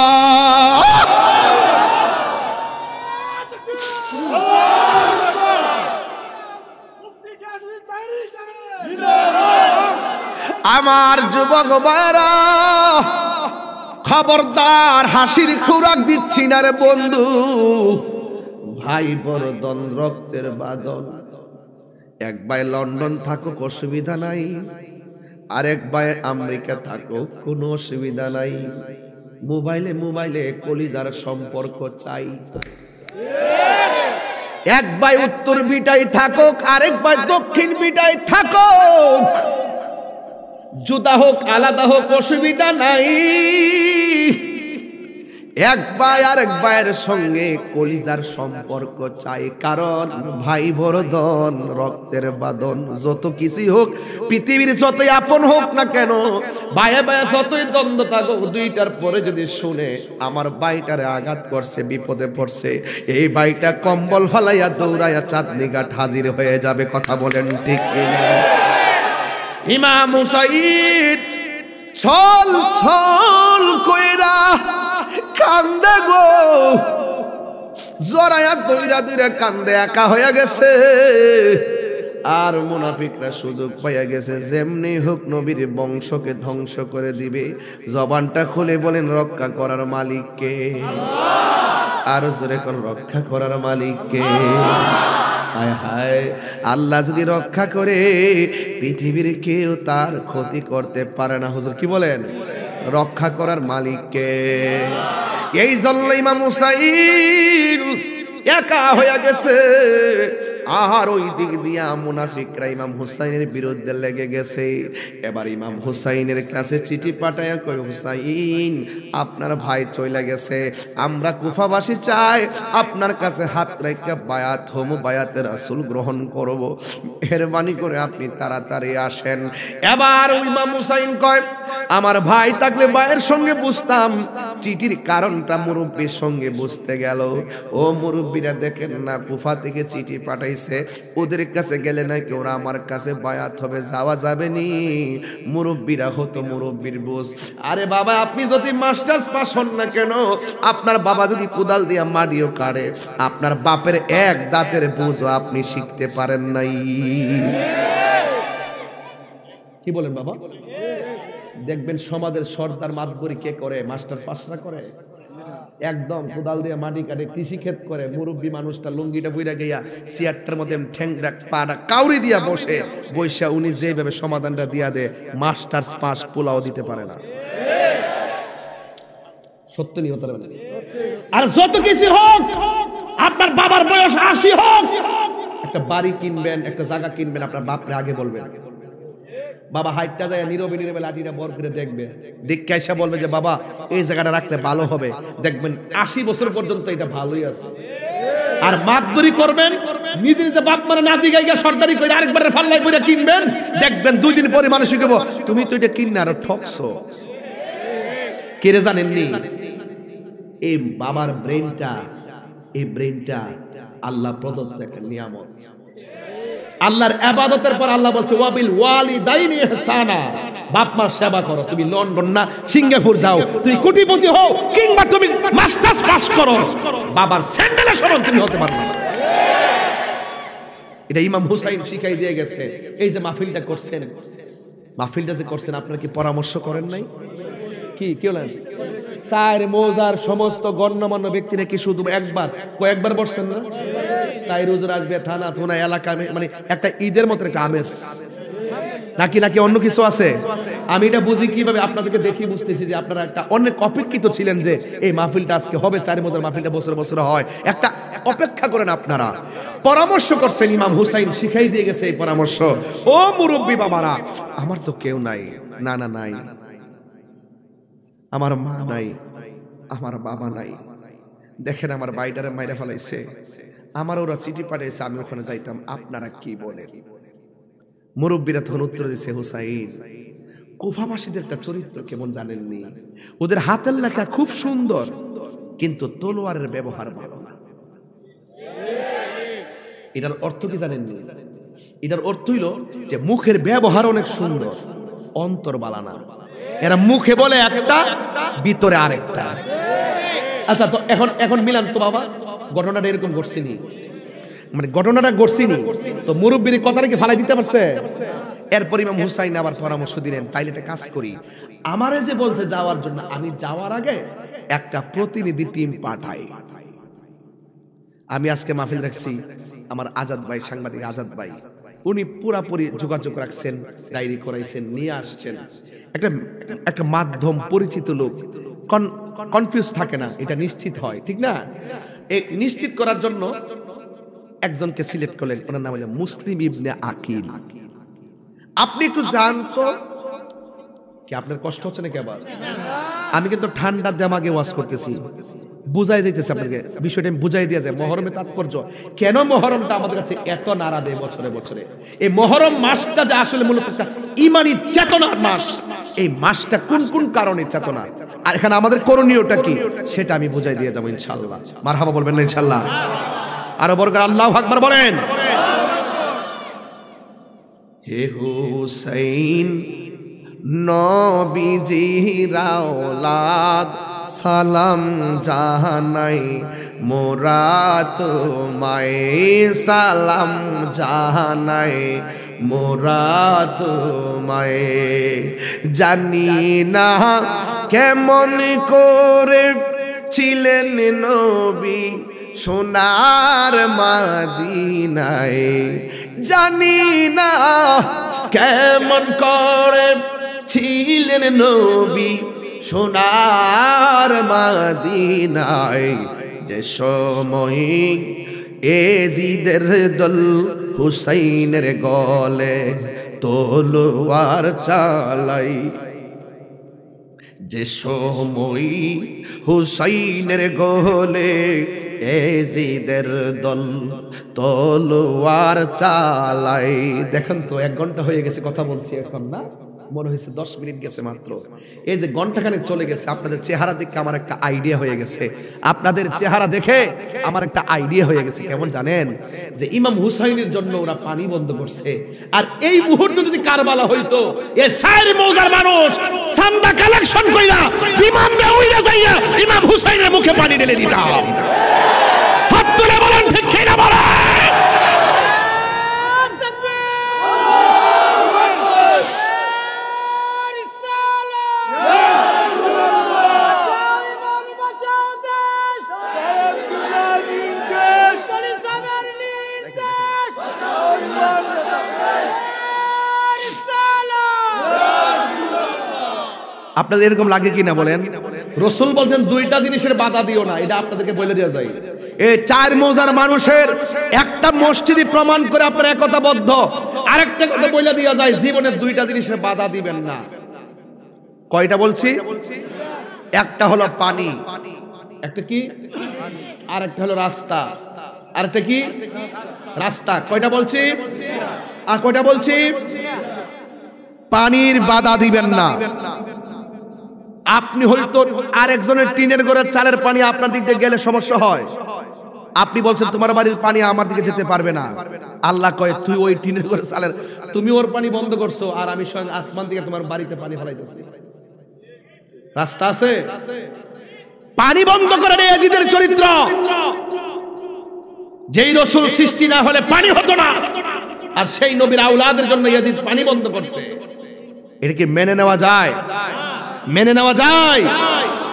আমার যুবক ভাইরা খবরদার, হাসির খোরাক দিচ্ছি না রে বন্ধু। ভাই বড় দন রক্তের বাঁধন। এক ভাই লন্ডন থাকুক অসুবিধা নাই, আরেক ভাই আমেরিকা থাকুক কোনো অসুবিধা নাই। মোবাইলে মোবাইলে কলিজার সম্পর্ক চাই। এক ভাই উত্তর বিটাই থাকুক, আরেক ভাই দক্ষিণ বিটাই থাকুক, জুদা হোক আলাদা হোক অসুবিধা নাই। এক ভাই আরেক ভাইয়ের সঙ্গে কলিজার সম্পর্ক চাই, কারণ ভাই বড়দন রক্তের বাঁধন। যত কিছুই হোক, পৃথিবীর যতই আপন হোক না কেন, ভাইয়ে ভাইয়ে যতই দ্বন্দ্ব থাকুক, দুইটার পরে যদি শুনে আমার ভাইটারে আঘাত করছে, বিপদে পড়ছে, এই ভাইটা কম্বল ফালাইয়া দৌড়াইয়া চাঁদনি ঘাট হাজির হয়ে যাবে। কথা বলেন ঠিক কিনা? ইমাম হুসাইন ছল ছল কইরা কান্দে গো, জড়ায়া দইরা দইরা কান্দে, একা হয়ে গেছে। আর মুনাফিকরা সুযোগ পাইয়া গেছে, যেমনি হোক নবীর বংশকে ধ্বংস করে দিবে। জবানটা খুলে বলেন রক্ষা করার মালিককে। আর জোরে কোন রক্ষা করার মালিককে? হায় হায়, আল্লাহ যদি রক্ষা করে পৃথিবীর কেউ তার ক্ষতি করতে পারে না। হুজুর কি বলেন? রক্ষা করার মালিককে। এই জন্য ইমাম হুসাইন একা হয়ে গেছে। আর ওই দিক দিয়া মুনাফিকরা ইমাম হুসাইনের বিরুদ্ধে লেগে গেছে। এবার ইমাম হুসাইনের কাছে চিঠি পাঠায় কই, হুসাইন আপনার ভাই চলে গেছে, আমরা কুফাবাসী চাই আপনার কাছে হাত রেখে বায়াত হম, বায়াতে রাসূল গ্রহণ করব, মেহেরবানি করে আপনি তাড়াতাড়ি আসেন। এবার ইমাম হুসাইন কয়, আমার ভাই থাকলে ভাইয়ের সঙ্গে বুঝতাম, চিঠির কারণটা মুরব্বীর সঙ্গে বুঝতে গেল। ও মুরব্বীরা দেখেন না, কুফা থেকে চিঠি পাঠাইছে, ওদের কাছে গেলে নাকি ওরা আমার কাছে বায়াত হবে, যাওয়া যাবে নি। মুরব্বীরা হতো মুরব্বীর বুঝ। আরে বাবা, আপনি যদি মাস্টার্স পাস হন না কেন, আপনার বাবা যদি কোদাল দিয়ে মাটিও কাটে, আপনার বাপের এক দাঁতের বুঝও আপনি শিখতে পারেন নাই। কি বলেন বাবা? দেখবেন সমাজের সর্দার মাতবরি কে করে? মাস্টার্স পাসরা করে। একদম কোদাল দিয়ে মাটি কাটে, কৃষি ক্ষেত করে। মুরব্বী মানুষটা লুঙ্গিটা বইরা গিয়া চেয়ারটার মধ্যে ঠ্যাংরা পাড়া কাউরি দিয়া বসে, বৈশা উনি যেভাবে সমাধানটা দিয়া দেয়, মাস্টার্স পাস পোলাও দিতে পারে না। সত্য নিয়ে হতে পারে। আর যত কিছু হোক, আপনার বাবার বয়স ৮০ হোক, একটা বাড়ি কিনবেন, একটা জায়গা কিনবেন, আপনার বাপরে আগে বলবেন। বাবা হাইটটা যায় নীরবে নীরবে লাঠিটা বর করে দেখবে, দেখে এসে বলবে যে বাবা এই জায়গাটা রাখলে ভালো হবে। দেখবেন ৮০ বছর পর্যন্ত এটা ভালোই আছে। আর মাতবরি করবেন, নিজে নিজে বাপ মানে নাচি গাইগা সর্দারি করে আরেকবারে ফাল্লাই পরে কিনবেন, দেখবেন ২ দিন পরে মানুষ কইব তুমি তো এটা কিনে আরো ঠকছো। কেরে জানেননি? এই বাবার ব্রেনটা, এই ব্রেনটা আল্লাহ প্রদত্ত একটা নিয়ামত। আল্লাহর ইবাদতের পর আল্লাহ বলছে ওয়াবিল ওয়ালিদাইনি ইহসানা, বাপ মার সেবা করো। তুমি লন্ডন না সিঙ্গাপুর যাও, তুমি কোটিপতি হও, কিংবা তুমি মাস্টার্স পাস করো, বাবার স্যান্ডেলে সমান তুমি হতে পারবে না। এটা ইমাম হুসাইন শিখাই দিয়ে গেছে। এই যে মাহফিলটা করছেন, মাহফিলটা যে করছেন, আপনারা কি পরামর্শ করেন নাই? কি বলেন? চার মৌজার সমস্ত গণ্যমান্য ব্যক্তি নাকি শুধু কয়েকবার বসছেন না? তাই রোজ আসবে, থানা থুনা এলাকা, মানে একটা ঈদের মতো একটা আমেজ নাকি অন্য কিছু আছে? আমি এটা বুঝি কিভাবে, আপনাদেরকে দেখি বুঝতেছি যে আপনারা একটা অনেক অপেক্ষিত ছিলেন যে এই মাহফিলটা আজকে হবে, চার মজার মাহফিলটা বছর বছর হয়, একটা অপেক্ষা করেন আপনারা, পরামর্শ করছেন। ইমাম হুসাইন শিখাই দিয়ে গেছে এই পরামর্শ। ও মুরব্বী বাবারা, আমার তো কেউ নাই, নানা নাই, আমার মা নাই, আমার বাবা নাই, দেখেন আমার বাইটারে মাইরা ফেলাইছে, আমার ওরা চিঠি পাঠাইছে, আমি ওখানে যাইতাম, আপনারা কি বলেন? মুরব্বীরা তখন উত্তর দিছে, হুসাইন, কুফাবাসীদের একটা চরিত্র কেমন জানেননি? ওদের হাতের লেখা খুব সুন্দর, কিন্তু তলোয়ারের ব্যবহার ভালো না। এটার অর্থ কি জানেননি? এটার অর্থ হইল যে মুখের ব্যবহার অনেক সুন্দর, অন্তর বালানা। এরা মুখে বলে একটা, ভিতরে আরেকটা। আচ্ছা, তো এখন মিলান তো বাবা, ঘটনাটা এরকম ঘটছিনি, মানে ঘটনাটা ঘটছিনি, তো মুরব্বীর কথাটা কি ফালাই দিতে পারছে? এরপর ইমাম হুসাইন আবার পরামর্শ দিলেন, তাইলে একটা কাজ করি, আমারে যে বলছে যাওয়ার জন্য, আমি যাওয়ার আগে একটা প্রতিনিধি টিম পাঠাই। আমি আজকে মাহফিল রাখছি, আমার আজাদ ভাই, সাংবাদিক আজাদ ভাই, উনি পুরাপুরি যোগাযোগ রাখছেন, ডায়েরি করাইছেন, নিয়ে আসছেন। একটা মাধ্যম, পরিচিত লোক, কনফিউজ থাকে না, এটা নিশ্চিত হয়, ঠিক না? এই নিশ্চিত করার জন্য একজনকে সিলেক্ট করলেন, ওনার নাম হলো মুসলিম ইবনে আকিল। আপনি একটু জানতো কি, আপনার কষ্ট হচ্ছে নাকি? আবার আমি কিন্তু ঠান্ডা দেমাগে ওয়াজ করতেছি, বুঝাই যাইতেছে আপনাদেরকে বিষয়টা, আমি বুঝাই দিয়ে যায় মহরমের তাৎপর্য, কেন মহরমটা আমাদের কাছে এত নাড়া দেয় বছরে বছরে। এই মহরম মাসটা যে আসলে মূলত একটা ইমানি চেতনার মাস, এই মাসটা কোন কোন কারণে চেতনা, আর এখানে আমাদের করণীয়টা কি, সেটা আমি বুঝাই দিয়ে যাবো ইনশাআল্লাহ। মারহাবা বলবেন না ইনশাআল্লাহ? আরো বড় করে আল্লাহু আকবার বলেন। হে হুসাইন নবীজির আওলাদ, সালাম জানাই মোরা তোমায়, সালাম জানাই মোরা তোমায়। জানি না কেমন করে ছিলেন নবী সোনার মদিনায়, জানি না কেমন করে ছিলেন নবী সোনার মদিনায়। যে সময় এজিদের দল হুসাইনের গলে তলোয়ার চালাই, যে সময় হুসাইনের গলে এজিদের দল তলোয়ার চালাই। দেখেন তো, 1 ঘন্টা হয়ে গেছে কথা বলছি, এখন না মনে হয়েছে 10 মিনিট গেছে মাত্র। এই যে ঘন্টাখানেক চলে গেছে, আপনাদের চেহারা দেখে আমার একটা আইডিয়া হয়ে গেছে, আপনাদের চেহারা দেখে আমার একটা আইডিয়া হয়ে গেছে। কেমন জানেন? যে ইমাম হুসাইনের জন্য ওরা পানি বন্ধ করছে, আর এই মুহূর্তে যদি কারবালা হইতো, এই চার মৌজার মানুষ চান্দা কালেকশন কইরা ইমাম বেউইরা যাইয়া ইমাম হুসাইনের মুখে পানি ঢেলে দিতাম। হাত তুলে বলেন ঠিক কিনা বলেন? আপনাদের এরকম লাগে কিনা বলেন? রাসূল বলেন 2টা জিনিসের বাধা দিও না, এটা আপনাদেরকে বলে দেওয়া যায়। এই 4 মৌজার মানুষের একটা মসজিদই প্রমাণ করে আপনারা একতাবদ্ধ। আরেকটা কথা বলে দেওয়া যায়, জীবনে 2টা জিনিসের বাধা দিবেন না। কয়টা বলছি? একটা হলো পানি, একটা কি, আর একটা হলো রাস্তা, আর একটা কি, রাস্তা। কয়টা বলছি? আর কয়টা বলছি? পানির বাধা দিবেন না। আপনি হয়তো আরেকজনের টিনের ঘরের চালের পানি আপনার দিক দিয়ে গেলে সমস্যা হয়, আপনি বলছেন তোমার বাড়ির পানি আমার দিকে যেতে পারবে না। আল্লাহ কয়, তুই ওই টিনের ঘরের চালের, তুমি ওর পানি বন্ধ করছো, আর আমি স্বয়ং আসমান থেকে তোমার বাড়িতে পানি ফেলাইতেছি। রাস্তা আছে, পানি বন্ধ করে নেই। ইয়াজিদের চরিত্র, যেই রাসূল সৃষ্টি না হলে পানি হতো না, আর সেই নবীর আওলাদের জন্য ইয়াজিদ পানি বন্ধ করছে। এটা কি মেনে নেওয়া যায়? মেনে নেওয়া যায়?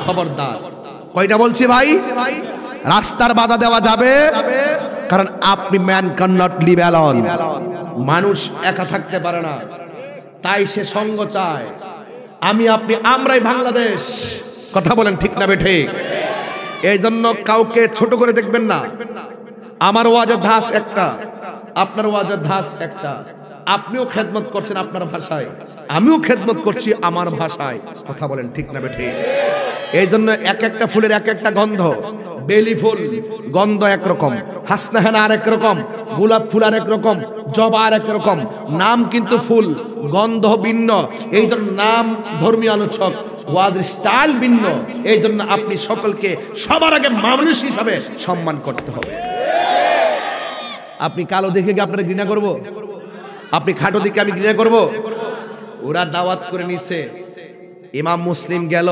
খবরদার। কয়টা বলছি ভাই? রাস্তার বাধা দেওয়া যাবে, কারণ আপনি man can not live alone. মানুষ একা থাকতে পারে না, তাই সে সঙ্গ চায়। আমি আপনি আমরাই বাংলাদেশ। কথা বলেন ঠিক না বেঠে? এই জন্য কাউকে ছোট করে দেখবেন না। আমার ওয়াজের ধাস একটা, আপনার ওয়াজের ধাস একটা। আপনিও খেদমত করছেন আপনার ভাষায়, আমিও খেদমত করছি আমার ভাষায়। কথা বলেন ঠিক না বেঠে? এই জন্য এক একটা ফুলের এক একটা গন্ধ। বেলি ফুল গন্ধ একরকম, হাসনাহেনা আর এক রকম, গোলাপ ফুল আর এক রকম, জবা আর এক রকম। নাম কিন্তু ফুল, গন্ধ ভিন্ন। এই জন্য নাম ধর্মীয় আলোচক, ওয়াজের স্টাইল ভিন্ন। এই জন্য আপনি সকলকে সবার আগে মানুষ হিসাবে সম্মান করতে হবে। আপনি কালো দেখে কি আপনারা ঘৃণা করব? আপনি খাটো দেখে আমি ঘৃণা করব? ওরা দাওয়াত করে নিছে, ইমাম মুসলিম গেল,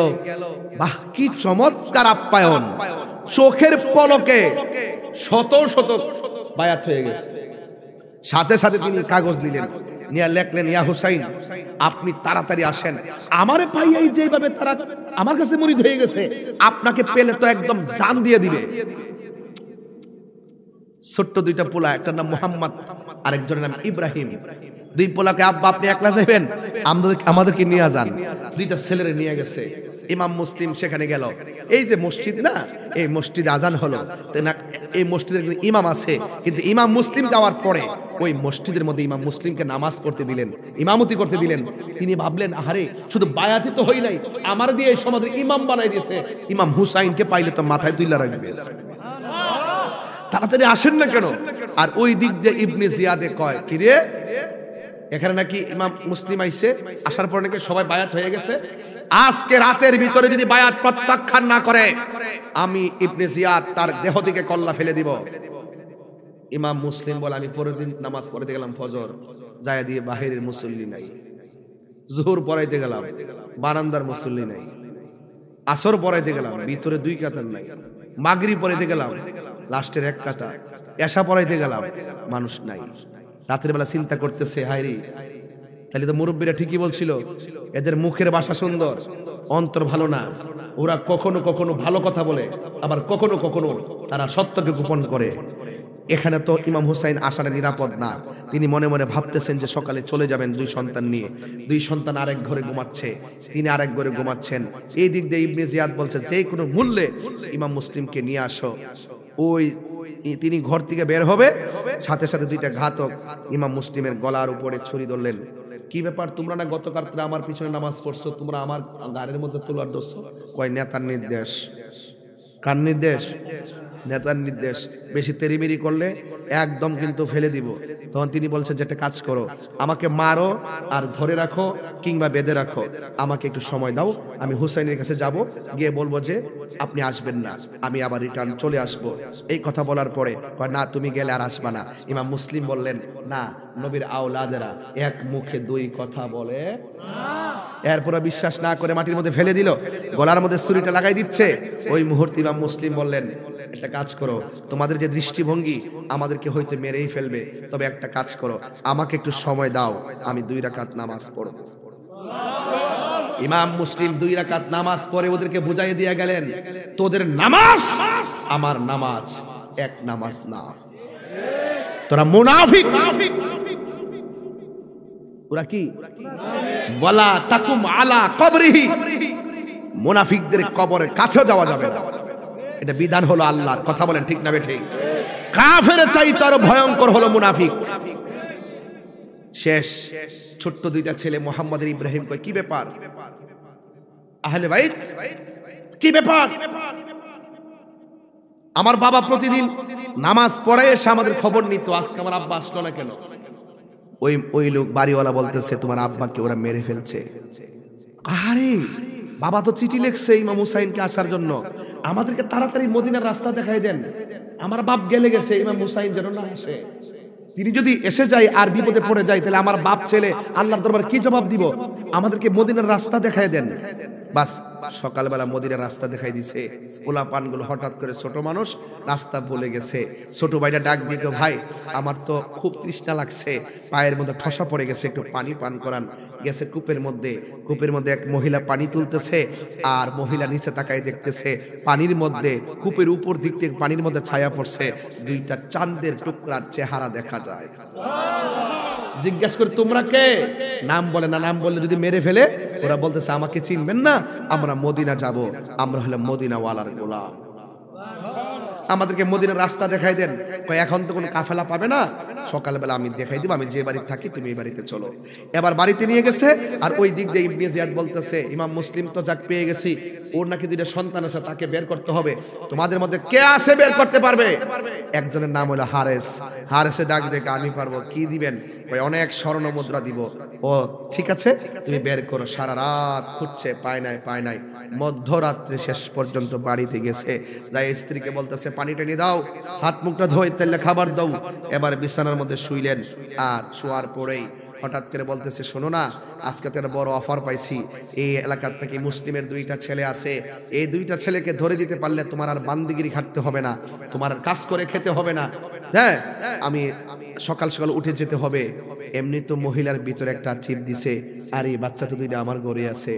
বাহ কি চমৎকার আপ্যায়ন। চোখের পলকে শত শত বায়াত হয়ে গেছে। সাথে সাথে তিনি কাগজ দিলেন, নিয়ে লেখলেন, ইয়া হুসাইন আপনি তাড়াতাড়ি আসেন। আমারে পাইয়াই যেভাবে তারা আমার কাছে মুরিদ হয়ে গেছে, আপনাকে পেলে তো একদম জান দিয়ে দিবে। ছোট্ট দুইটা পোলা, একটার নাম মোহাম্মদ, আরেকজনের নাম ইব্রাহিম। দুই পোলাকে, আব্বা আপনি একলা যাবেন, আমাদেরকে নিয়ে যান। দুইটা ছেলেরে নিয়ে গেছে। ইমাম মুসলিম সেখানে গেল। এই যে মসজিদ না, এই মসজিদে আজান হলো, এই মসজিদের ইমাম আছে, কিন্তু ইমাম মুসলিম যাওয়ার পরে ওই মসজিদের মধ্যে ইমাম মুসলিমকে নামাজ পড়তে দিলেন, ইমামতি করতে দিলেন। তিনি ভাবলেন, আহারে শুধু বায়াতি তো হই নাই, আমার দিয়ে এই সমাজের ইমাম বানাই দিয়েছে। ইমাম হুসাইনকে পাইলে তো মাথায় তুইলা রাখবে, তাড়াতাড়ি আসেন না কেন? আর ওই দিক দিয়ে ইবনে জিয়াদে কয়, কি রে এখানে নাকি ইমাম মুসলিম আইছে, আসার পর নাকি সবাই বায়াত হয়ে গেছে। আজকে রাতের ভিতরে যদি বায়াত প্রত্যাখ্যান না করে, আমি ইবনে জিয়াদ তার দেহ থেকে কল্লা ফেলে দিব। ইমাম মুসলিম বলে, আমি পরের দিন নামাজ পড়তে গেলাম ফজর, যায় দিয়ে বাহিরের মুসল্লি নাই। জোহর পড়াইতে গেলাম, বারান্দার মুসল্লি নাই। আসর পড়াইতে গেলাম, ভিতরে 2 কাতার নাই। মাগরিব পড়াইতে গেলাম, লাস্টের 1 কাতার। এশা পড়াইতে গেলাম, মানুষ নাই। রাতের বেলা চিন্তা করতেছে, হায়রে তাহলে তো মুরব্বীরা ঠিকই বলছিল, এদের মুখের ভাষা সুন্দর, অন্তর ভালো না। ওরা কখনো কখনো ভালো কথা বলে, আবার কখনো কখনো তারা সত্যকে গোপন করে। এখানে তো ইমাম হুসাইন আসাটা নিরাপদ না। তিনি মনে মনে ভাবতেছেন যে সকালে চলে যাবেন 2 সন্তান নিয়ে। 2 সন্তান আরেক ঘরে ঘুমাচ্ছে, তিনি আরেক ঘরে ঘুমাচ্ছেন। এই দিক দিয়ে ইবনে জিয়াদ বলছে, যে কোনো মূল্যে ইমাম মুসলিমকে নিয়ে আসো। ওই তিনি ঘর থেকে বের হবে, সাথে সাথে 2টা ঘাতক ইমাম মুসলিমের গলার উপরে ছুরি ধরলেন। কি ব্যাপার, তোমরা না গতকাল আমার পিছনে নামাজ পড়ছো, তোমরা আমার গাড়ির মধ্যে তলোয়ার ধরছো? কয় নেতার নির্দেশ। কার নির্দেশ? নেতার নির্দেশ। বেশি তেরিমেরি করলে একদম কিন্তু ফেলে দিব। তখন তিনি বলছেন যে একটা কাজ করো, আমাকে মারো আর ধরে রাখো কিংবা বেঁধে রাখো, আমাকে একটু সময় দাও, আমি হুসাইনের কাছে যাব, গিয়ে বলবো যে আপনি আসবেন না, আমি আবার রিটার্ন চলে আসব। এই কথা বলার পরে কয়, না তুমি গেলে আর আসবা না। ইমাম মুসলিম বললেন, না, নবীর আওলাদেরা এক মুখে 2 কথা বলে না। এরপরে বিশ্বাস না করে মাটির মধ্যে ফেলে দিল, গলার মধ্যে ছুরিটা লাগাই দিচ্ছে। ওই মুহূর্তে ইমাম মুসলিম বললেন, একটা কাজ করো, তোমাদের যে দৃষ্টিভঙ্গি আমাদেরকে হয়তো মেরেই ফেলবে, তবে একটা কাজ করো, আমাকে একটু সময় দাও, আমি 2 রাকাত নামাজ পড়ব। ইমাম মুসলিম 2 রাকাত নামাজ পড়ে ওদেরকে বুঝাই দিয়ে গেলেন, তোদের নামাজ আমার নামাজ এক নামাজ না, তোরা মুনাফিক। ওরা কি? ওয়ালা তাকুম আলা কবরিহি, মুনাফিকদের কবরের কাছে যাওয়া যাবে না। এটা বিধান হলো আল্লাহর। কথা বলেন ঠিক না বেঠিক? কাফের চাইতে আরো ভয়ঙ্কর হলো মুনাফিক। শেষ ছোট্ট 2টা ছেলে মোহাম্মদের ইব্রাহিম কয়, কি ব্যাপার আহলে বাইত, কি ব্যাপার? আমার বাবা প্রতিদিন নামাজ পড়ায় এসে আমাদের খবর নিত, আজকে আমার আব্বা আসলো না কেন? ওই লোক বাড়িওয়ালা বলতেছে, তোমার আব্বাকে ওরা মেরে ফেলছে। আরে বাবা তো চিঠি লিখছে ইমাম হুসাইনকে আসার জন্য, আমাদেরকে তাড়াতাড়ি মদিনার রাস্তা দেখাই দেন, আমার বাপ গেলে গেছে, ইমাম হুসাইন যেন না আসে। তিনি যদি এসে যায় আর বিপদে পড়ে যায়, তাহলে আমার বাপ ছেলে আল্লাহর দরবার কি জবাব দিব? আমাদেরকে মদিনার রাস্তা দেখাই দেন। বাস সকালবেলা মদিনার রাস্তা দেখাই দিছে। পোলা পানগুলো হঠাৎ করে, ছোট মানুষ রাস্তা ভুলে গেছে। ছোট ভাইটা ডাক দিয়ে, ভাই আমার তো খুব তৃষ্ণা লাগছে, পায়ের মধ্যে ঠসা পড়ে গেছে, একটু পানি পান করান। গেছে কূপের মধ্যে এক মহিলা পানি তুলতেছে, আর মহিলা নিচে তাকায় দেখতেছে পানির মধ্যে, কূপের উপর দিক থেকে পানির মধ্যে ছায়া পড়ছে, 2টা চাঁদের টুকরার চেহারা দেখা যায়। জিজ্ঞাসা করে, তোমরা কে? নাম বলে না, নাম বললে যদি মেরে ফেলে। ওরা বলতেছে আমাকে চিনবেন না, আমরা মদিনা যাব, আমরা হলাম মদিনাওয়ালার গোলাম, আমাদেরকে মদিনার রাস্তা দেখাই দেন। এখন তো কোনো কাফেলা পাবে না, সকালবেলা আমি দেখাই দিব, আমি যে বাড়িতে থাকি তুমি এই বাড়িতে চলো। এবার বাড়িতে নিয়ে গেছে, আর ওই দিক দিয়ে ইবনে জিয়াদ বলতেছে ইমাম মুসলিম তো যাক পেয়ে গেছি, ওর নাকি দুইটা সন্তান আছে, তাকে বের করতে হবে, তোমাদের মধ্যে কে আছে বের করতে পারবে? একজনের নাম হলো হারেস। হারেসে ডাক দেখে আমি পারবো। কি দিবেন? ওই অনেক স্বর্ণ মুদ্রা দিব। ও ঠিক আছে, তুমি বের করো। সারা রাত খুঁজছে, পায় নাই। মধ্যরাত্রে শেষ পর্যন্ত বাড়িতে গেছে, যাই স্ত্রীকে বলতেছে পানি টানি দাও, হাত মুখটা ধোয়, তেলে খাবার দাও। এবার বিছানার মধ্যে শুইলেন, আর শোয়ার পরেই হঠাৎ করে বলতেছে শোনো না, আজকে তো একটা বড় অফার পাইছি, এই এলাকার থেকে মুসলিমের 2টা ছেলে আছে, এই 2টা ছেলেকে ধরে দিতে পারলে তোমার আর বান্দিগিরি খাটতে হবে না, তোমার আর কাজ করে খেতে হবে না, হ্যাঁ আমি সকাল সকাল উঠে যেতে হবে। এমনি তো মহিলার ভিতরে একটা চিপ দিছে, আর এই বাচ্চা তো 2টা আমার ঘরে আছে,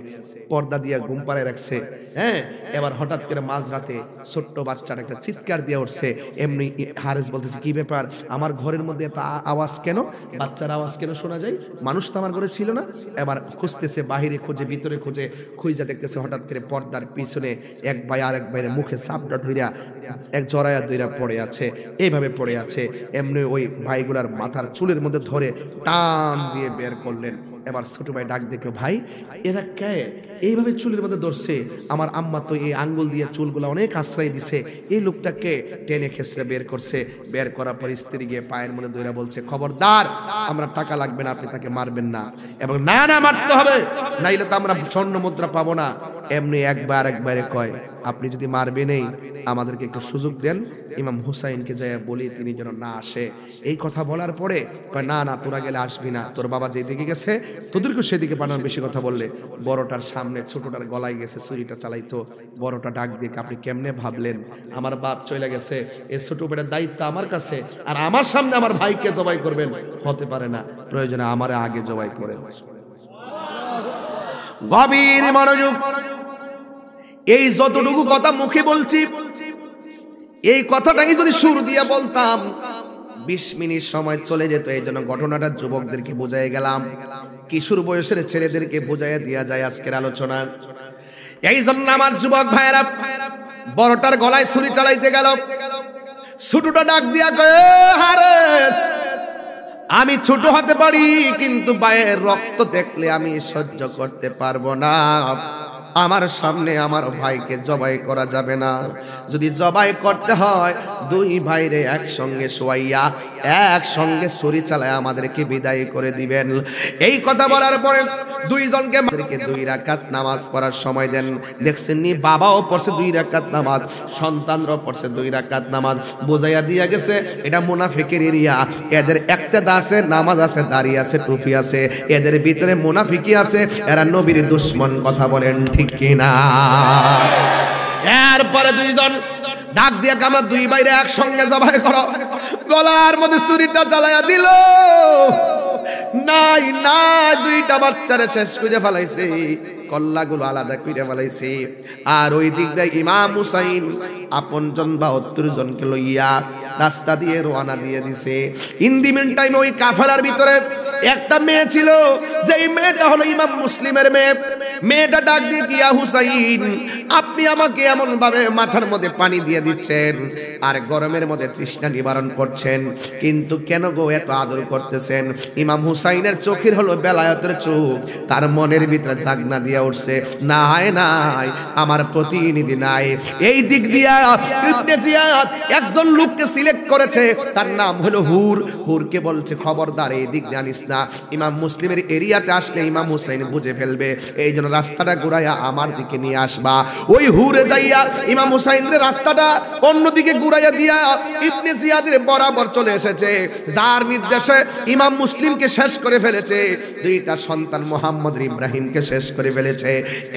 পর্দা দিয়া ঘুম পাড়ায় রাখছে, হ্যাঁ। এবার হঠাৎ করে মাঝরাতে ছোট্ট বাচ্চাটা একটা চিৎকার দিয়ে উঠছে। এমনি হারেস বলতেছে কি ব্যাপার, আমার ঘরের মধ্যে একটা আওয়াজ কেন, বাচ্চার আওয়াজ কেন শোনা যায়, মানুষ তো আমার ঘরে ছিল না। এবার খুঁজতেছে, বাহিরে খুঁজে, ভিতরে খুঁজে, খুঁজা দেখতেছে হঠাৎ করে পর্দার পিছনে এক ভাই আর এক ভাইয়ের মুখে চাপটা ধইরা, এক জড়ায়া ধইরা পড়ে আছে, এইভাবে পড়ে আছে। এমনি ওই ভাইগুলার মাথার চুলের মধ্যে ধরে টান দিয়ে বের করলেন। এবার ছোট ভাই ডাক দেখে, ভাই এরা কে এইভাবে চুলের মধ্যে ধরছে? আমার আম্মা তো এই আঙ্গুল দিয়ে চুলগুলো অনেক আশ্রয় দিছে, এই লোকটাকে টেনে খেসড়ে বের করছে। বের করার পর স্ত্রী গিয়ে পায়ের মধ্যে ধরে বলছে খবরদার, আমরা টাকা লাগবে না, আপনি তাকে মারবেন না, এবং না মারতে হবে, নাইলে তো আমরা স্বর্ণ মুদ্রা পাবো না। এমনি একবারে কয় আপনি যদি মারবেনই আমাদেরকে একটু সুযোগ দেন, ইমাম হুসাইনকে যাই বলি তিনি যেন না আসে। এই কথা বলার পরে কয় না তোরা গেলে আসবি না, তোর বাবা যেদিকে গেছে তোদেরকে সেদিকে পাঠান, বেশি কথা বললে। বড়টার সামনে ছোটটার গলায় গেছে ছুরিটা চালাইতো। বড়টা ডাক দিয়ে আপনি কেমনে ভাবলেন আমার বাপ চলে গেছে, এই ছোট বেটার দায়িত্ব আমার কাছে, আর আমার সামনে আমার ভাইকে জবাই করবেন? হতে পারে না, প্রয়োজনে আমারে আগে জবাই করেন। গভীর মনোযোগ। এই যতটুকু কথা মুখে বলছি, এই কথাটাই যদি সুর দিয়ে বলতাম 20 মিনিট সময় চলে যেত। এই জন্য ঘটনাটা যুবকদেরকে বুঝাই গেলাম, কিশোর বয়সের ছেলেদেরকে বুঝাইয়া দেওয়া যায় আজকের আলোচনা। এই জন্য আমার যুবক ভাইয়েরা, বড়টার গলায় ছুরি চালাইতে গেল, ছোটটা ডাক দিয়া কয় হারেস, আমি ছোট হতে পারি কিন্তু ভাইয়ের রক্ত দেখলে আমি সহ্য করতে পারবো না, আমার সামনে আমার ভাইকে জবাই করা যাবে না, যদি জবাই করতে হয় 2 ভাইরে একসঙ্গে শোয়াইয়া একসঙ্গে ছুরি চালায় আমাদেরকে বিদায় করে দিবেন। এই কথা বলার পরে 2 জনকে আমাদেরকে 2 রাকাত নামাজ পড়ার সময় দেন। দেখছেন নি, বাবাও পড়ছে 2 রাকাত নামাজ, সন্তানরাও পড়ছে 2 রাকাত নামাজ। বোঝাইয়া দিয়া গেছে এটা মুনাফিকের এরিয়া, এদের ইক্তেদা আছে, নামাজ আছে, দাড়ি আছে, টুপি আছে, এদের ভিতরে মুনাফিকি আছে, এরা নবীর দুশমন। কথা বলেন ঠিক কিনা? এরপরে 2 জন ডাক দিয়ে আমরা 2 ভাইরে একসঙ্গে জবাই করো, গলার মধ্যে ছুরিটা জ্বালায়া দিল। নাই 2টা বাচ্চারে শেষ করে ফেলাইছে, কল্লাগুলো আলাদা করে ফেলাইছে। আর ওই দিক দিয়ে ইমাম হুসাইন আপনজন 72 জনকে লইয়া রাস্তা দিয়ে রওনা দিয়ে দিছে। ইন দি মিন টাইম ওই কাফেলার ভিতরে একটা মেয়ে ছিল, যেই মেয়েটা হলো ইমাম মুসলিমের মেয়ে। মেয়েটা ডাক দিয়ে ইয়া হুসাইন, আপনি আমাকে এমন ভাবে মাথার মধ্যে পানি দিয়ে দিচ্ছেন আর গরমের মধ্যে তৃষ্ণা নিবারণ করছেন, কিন্তু কেন গো এত আদর করতেছেন? ইমাম হুসাইনের চোখের হলো বেলায়েতের চোখ, তার মনের ভিতরে জাগনা দিয়া উঠছে, নাই আমার প্রতিনিধি নাই। এই দিক দিয়া ইবনে জিয়াদ একজন লোককে সিলেক্ট করেছে, তার নাম হলো হুরকে বলছে খবরদার এই দিক দিয়ে আনিস না, ইমাম মুসলিমের এরিয়াতে আসলে ইমাম হুসাইন বুঝে ফেলবে, এই জন্য রাস্তাটা ঘুরাইয়া আমার দিকে নিয়ে আসবা। ওই হুরে যাইয়া ইমাম হুসাইনের রাস্তাটা অন্যদিকে ঘুরাইয়া দিয়া ইবনে জিয়াদের বরাবর চলে এসেছে, যার নির্দেশে ইমাম মুসলিমকে শেষ করে ফেলেছে, 2টা সন্তান মুহাম্মদ ইব্রাহিমকে শেষ করে ফেলেছে।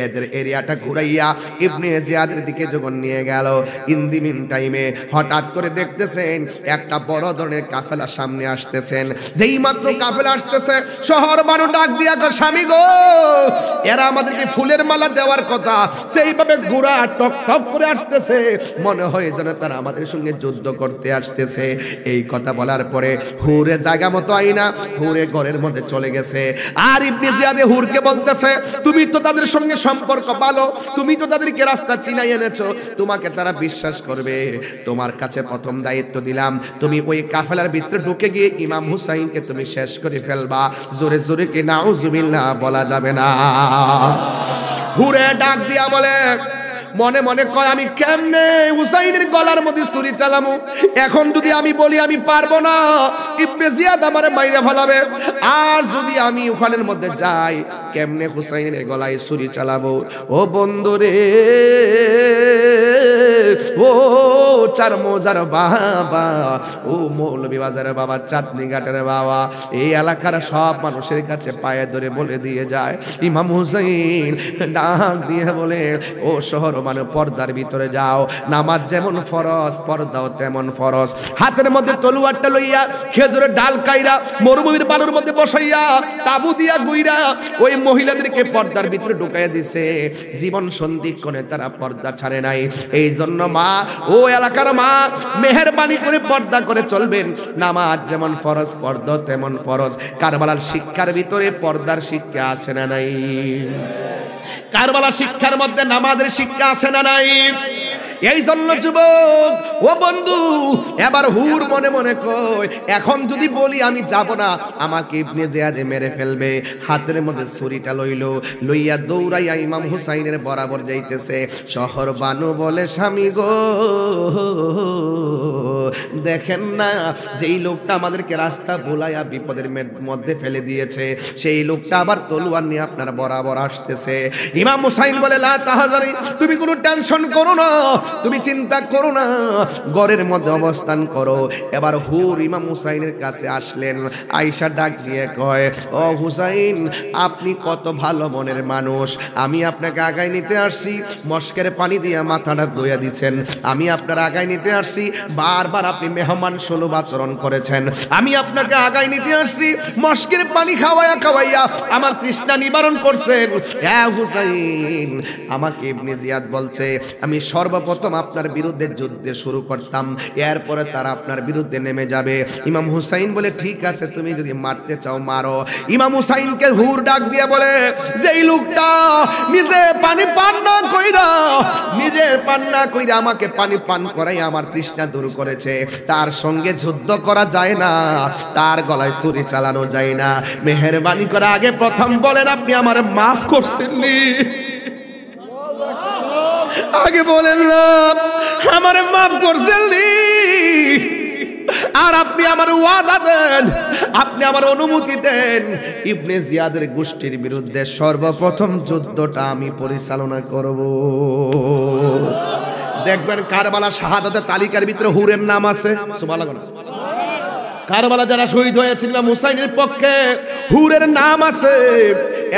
এদের এরিয়াটা ঘুরাইয়া ইবনে জিয়াদের দিকে যখন নিয়ে গেল, ইন দি মিন টাইমে হঠাৎ করে দেখতেছেন একটা বড় ধরনের কাফেলা সামনে আসতেছেন। যেই মাত্র কাফেলা আসতেছে, শহর বানু ডাক দিয়া স্বামী গো, এরা আমাদেরকে ফুলের মালা দেওয়ার কথা, সেইভাবে যেইভাবে ঘোড়া টক টক করে আসতেছে মনে হয় যেন তারা আমাদের সঙ্গে যুদ্ধ করতে আসতেছে। এই কথা বলার পরে হুরে জায়গা মতো আইনা হুরে ঘরের মধ্যে চলে গেছে। আর ইবনে জিয়াদে হুরকে বলতেছে, তুমি তো তাদের সঙ্গে সম্পর্ক ভালো, তুমি তো তাদেরকে রাস্তা চিনাই এনেছো, তোমাকে তারা বিশ্বাস করবে। তোমার কাছে প্রথম দায়িত্ব দিলাম, তুমি ওই কাফেলার ভিতরে ঢুকে গিয়ে ইমাম হুসাইনকে তুমি শেষ করে ফেলবা। জোরে জোরে কি নাউজুবিল্লাহ বলা যাবে না। হুরে ডাক দিয়া বলে, মনে মনে কয় আমি কেমনে হুসাইনের গলার মধ্যে ছুরি চালামু, এখন যদি আমি বলি আমি পারবো না, ইবনে জিয়াদ আমারে মাইরা ফেলাবে। আর যদি আমি ওখানের মধ্যে যাই কেমনে হুসাইনের গলায় ছুরি চালাবো। ও বন্ধুরে, ও চার মোজার বাবা, ও মৌলভী বাজারের বাবা, চাঁদনি ঘাটের বাবা, এই এলাকার সব মানুষের কাছে পায়ে ধরে বলে দিয়ে যায়, ইমাম হুসাইন ডাক দিয়ে বলে, ও শহর মানে পর্দার ভিতরে যাও, নামাজ যেমন ফরজ পর্দাও তেমন ফরজ। হাতের মধ্যে তলোয়ারটা লইয়া খেজুরের ডাল কাইরা মরুভূমির বালুর মধ্যে বসাইয়া তাবু দিয়া গুইরা ওই মহিলাদেরকে পর্দার ভিতরে ঢুকাইয়া দিছে। জীবন সন্ধিক্ষণে তারা পর্দা ছাড়ে নাই। এই জন্য মা, ও এলাকার মা, মেহেরবানি করে পর্দা করে চলবেন। নামাজ যেমন ফরজ পর্দা তেমন ফরজ। কারবালার শিক্ষার ভিতরে পর্দার শিক্ষা আছে না নাই? কারবালার শিক্ষার মধ্যে নামাজের শিক্ষা আছে না নাই? এই জন্য যুবক, ও বন্ধু, এবার হুর মনে মনে কয়, এখন যদি বলি আমি যাব না আমাকে ইবনে জিয়াদে মেরে ফেলবে। হাতের মধ্যে ছুরিটা লইয়া দৌড়াইয়া ইমাম হুসাইনের বরাবর যাইতেছে। শহর বানু বলে, স্বামী গো, দেখেন না যেই লোকটা আমাদেরকে রাস্তা ভুলাইয়া বিপদের মধ্যে ফেলে দিয়েছে, সেই লোকটা আবার তলোয়ার নিয়ে আপনার বরাবর আসতেছে। ইমাম হুসাইন বলে, লা তাহাজানি, তুমি কোনো টেনশন করো না, তুমি চিন্তা করো না, ঘরের মধ্যে অবস্থান করো। এবার হুর ইমাম হুসাইনের কাছে আসলেন। আয়েশা ডাক দিয়ে কয়, ও হুসাইন, আপনি কত ভালো মনের মানুষ, আমি আপনাকে আগায় নিতে আসছি, মস্কের পানি দিয়ে মাথাটা ধুইয়া দিছেন। আমি আপনার আগায় নিতে আসছি, বারবার আপনি মেহমান সুলভ আচরণ করেছেন। আমি আপনাকে আগায় নিতে আসছি, মস্কের পানি খাওয়াইয়া আমার তৃষ্ণা নিবারণ করছেন। হ্যাঁ হুসাইন, আমাকে ইবনে জিয়াদ বলছে আমি সর্বপ্রথম আপনার বিরুদ্ধে যুদ্ধ শুরু করতাম, এরপরে তারা আপনার বিরুদ্ধে নেমে যাবে। ইমাম হুসাইন বলে, ঠিক আছে, তুমি যদি মারতে চাও মারো। ইমাম হুসাইনকে হুর ডাক দিয়ে বলে, যেই লোকটা নিজে পানি পান না কইরা আমাকে পানি পান করাই আমার তৃষ্ণা দূর করেছে, তার সঙ্গে যুদ্ধ করা যায় না, তার গলায় ছুরি চালানো যায় না। মেহেরবানি করে আগে প্রথম বলেন, আপনি আমার মাফ করছেন নি? আগে বলেন না আমার মাফ করছেন নি? আর আপনি আমার ওয়াদা দেন, আপনি আমার অনুমতি দেন, ইবনে জিয়াদের গোষ্ঠীর বিরুদ্ধে সর্বপ্রথম যুদ্ধটা আমি পরিচালনা করব। দেখবেন কারবালা শাহাদাতের তালিকার ভিতরে হুরের নাম আছে। সুবহানাল্লাহ। কারবালা যারা শহীদ হয়েছিল ইমাম হুসাইনের পক্ষে হুরের নাম আছে।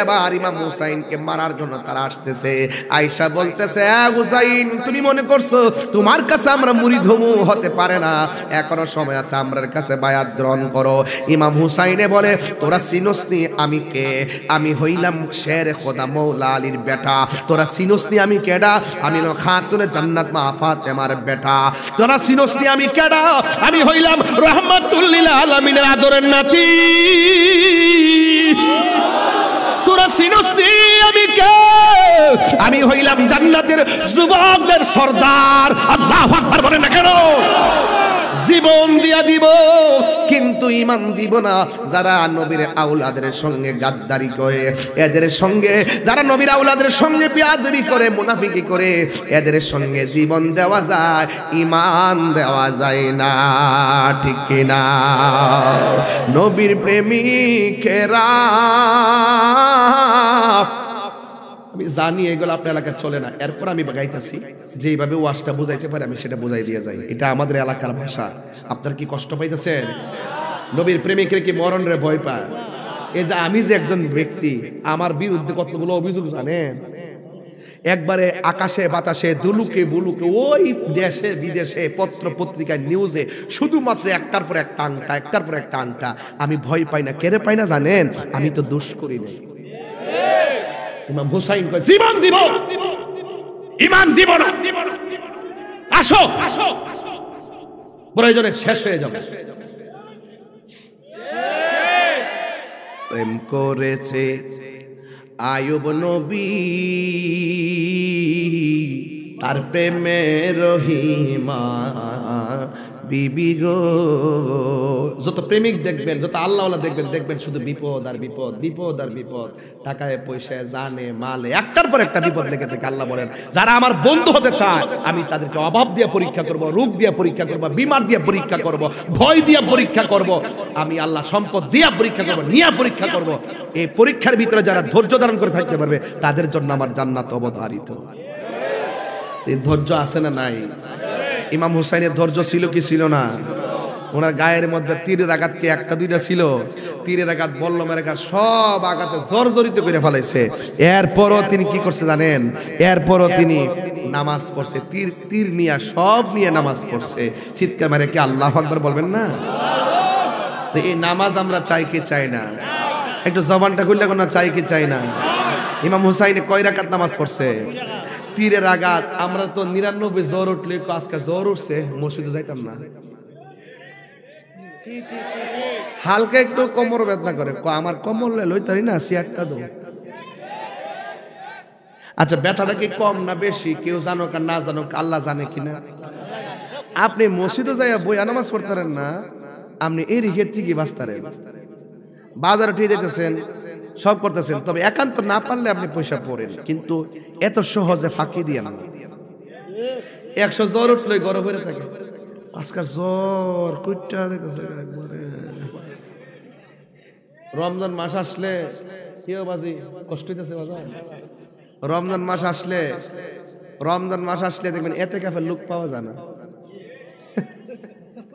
এবার ইমাম হুসাইনকে মারার জন্য তারা আসতেছে। আয়েশা বলতেছে, হুসাইন, তুমি মনে করছো তোমার কাছে আমরা মুরিদ হতে পারে না, এখনো সময় আছে, আমরার কাছে বায়াত গ্রহণ করো। ইমাম হুসাইনে বলে, তোরা চিনোসনি আমি কে? আমি হইলাম শের খোদা মৌলা আলীর বেটা। তোরা চিনোসনি আমি কেডা? আমি খাতুনে জান্নাত মা ফাতেমার বেটা। তোরা চিনোসনি আমি কেডা? আমি হইলাম রহমাতুল লিল আলামিনের আদরের নাতি। তোরা চিনোসনি আমি কে? আমি হইলাম জান্নাতের যুবকদের সর্দার। আল্লাহু আকবার বলেন না কেন? জীবন দিয়া দিব কিন্তু ঈমান দিব না। যারা নবীর আওলাদের সঙ্গে গাদ্দারি করে, এদের সঙ্গে যারা নবীর আওলাদের সঙ্গে বেয়াদবি করে, মুনাফিকি করে, এদের সঙ্গে জীবন দেওয়া যায়, ঈমান দেওয়া যায় না। ঠিক কি না? নবীর প্রেমিকেরা, আমি জানি এগুলো আপনার এলাকায় চলে না, এরপর আমি গাইতেছি যেইভাবে ওয়াজটা বুঝাইতে পারে আমি সেটা বুঝাই দিয়ে যাই। এটা আমাদের এলাকার ভাষা। আপনার কি কষ্ট পাইতেছেন? নবীর প্রেমিকের কি মরণরে ভয় পায়? এই যে আমি যে একজন ব্যক্তি, আমার বিরুদ্ধে কতগুলো অভিযোগ জানেন, একবারে আকাশে বাতাসে দুলুকে বুলুকে ওই দেশে বিদেশে পত্র পত্রিকায় নিউজে শুধুমাত্র একটার পর একটা আংটা, একটার পর একটা আংটা। আমি ভয় পাই না। কেড়ে পাই না জানেন? আমি তো দোষ করি নাই। ইমাম হুসাইন কয় জীবন দিব। ঈমান দিব না। আসো আসো, প্রয়োজনে শেষ হয়ে যাবে। প্রেম করেছে আয়ুব নবী, তার প্রেমে রহিমা বিবি গো। যত প্রেমিক দেখবেন, যত আল্লাহওয়ালা দেখবেন, দেখবেন শুধু বিপদ আর বিপদ, বিপদ আর বিপদ। টাকায় পয়সায় জানে মালে একটার পর একটা বিপদ লেগে থাকে। আল্লাহ বলেন যারা আমার বন্ধু হতে চায় আমি তাদেরকে অভাব দিয়ে পরীক্ষা করব, রোগ দিয়ে পরীক্ষা করব, বিমার দিয়ে পরীক্ষা করব, ভয় দিয়ে পরীক্ষা করব, আমি আল্লাহ সম্পদ দিয়ে পরীক্ষা করব, নিয়ে পরীক্ষা করব। এই পরীক্ষার ভিতরে যারা ধৈর্য ধারণ করে থাকতে পারবে তাদের জন্য আমার জান্নাত অবধারিত। এই ধৈর্য আছে না নাই? ইমাম হুসাইনের ধৈর্য ছিল কি ছিল না? ওনার গায়ের মধ্যে তীরের আঘাত কি একটা দুইটা ছিল? তীরের আঘাত, বল্লমের আঘাত, সব আঘাতে জর্জরিত করে ফেলাইছে। এরপরও তিনি কি করছে জানেন? এরপরও তিনি নামাজ পড়ছে, তীর নিয়ে সব নিয়ে নামাজ পড়ছে। চিৎকার মারে কি আল্লাহু আকবার বলবেন না? তো এই নামাজ আমরা চাই কি চাই না? একটু জবানটা খুললে কোন চাই কি চাই না? ইমাম হুসাইন কয় রাকাত নামাজ পড়ছে? তীরের আঘাত। আমরা তো 99 জ্বর উঠলে, আজকে জ্বর উঠছে, মসজিদে যাইতাম না। হালকা একটু কোমর বেদনা করে, আমার কোমর লইতারি না, চেয়ারটা দাও। আচ্ছা, ব্যথাটা কি কম না বেশি? কেউ জানো আর না জানো, আল্লাহ জানে কিনা। আপনি মসজিদে যাইয়া বইয়া নামাজ পড়তারেন না, আপনি এই রিখের থেকে বাঁচতারেন। বাজারে উঠে যেতেছেন, সব করতেছেন, তবে একান্ত না পারলে আপনি পয়সা পড়েন, কিন্তু এত সহজে ফাঁকি দিয়ে না। 100 জ্বর উঠলে গরম হয়ে থাকে, আজকাল জ্বর কইটা যাইতেছে একবারে। রমজান মাস আসলে কেউ বাজি কষ্ট হইতেছে বাজার। রমজান মাস আসলে দেখবেন এতে কাফের লোক পাওয়া যায় না,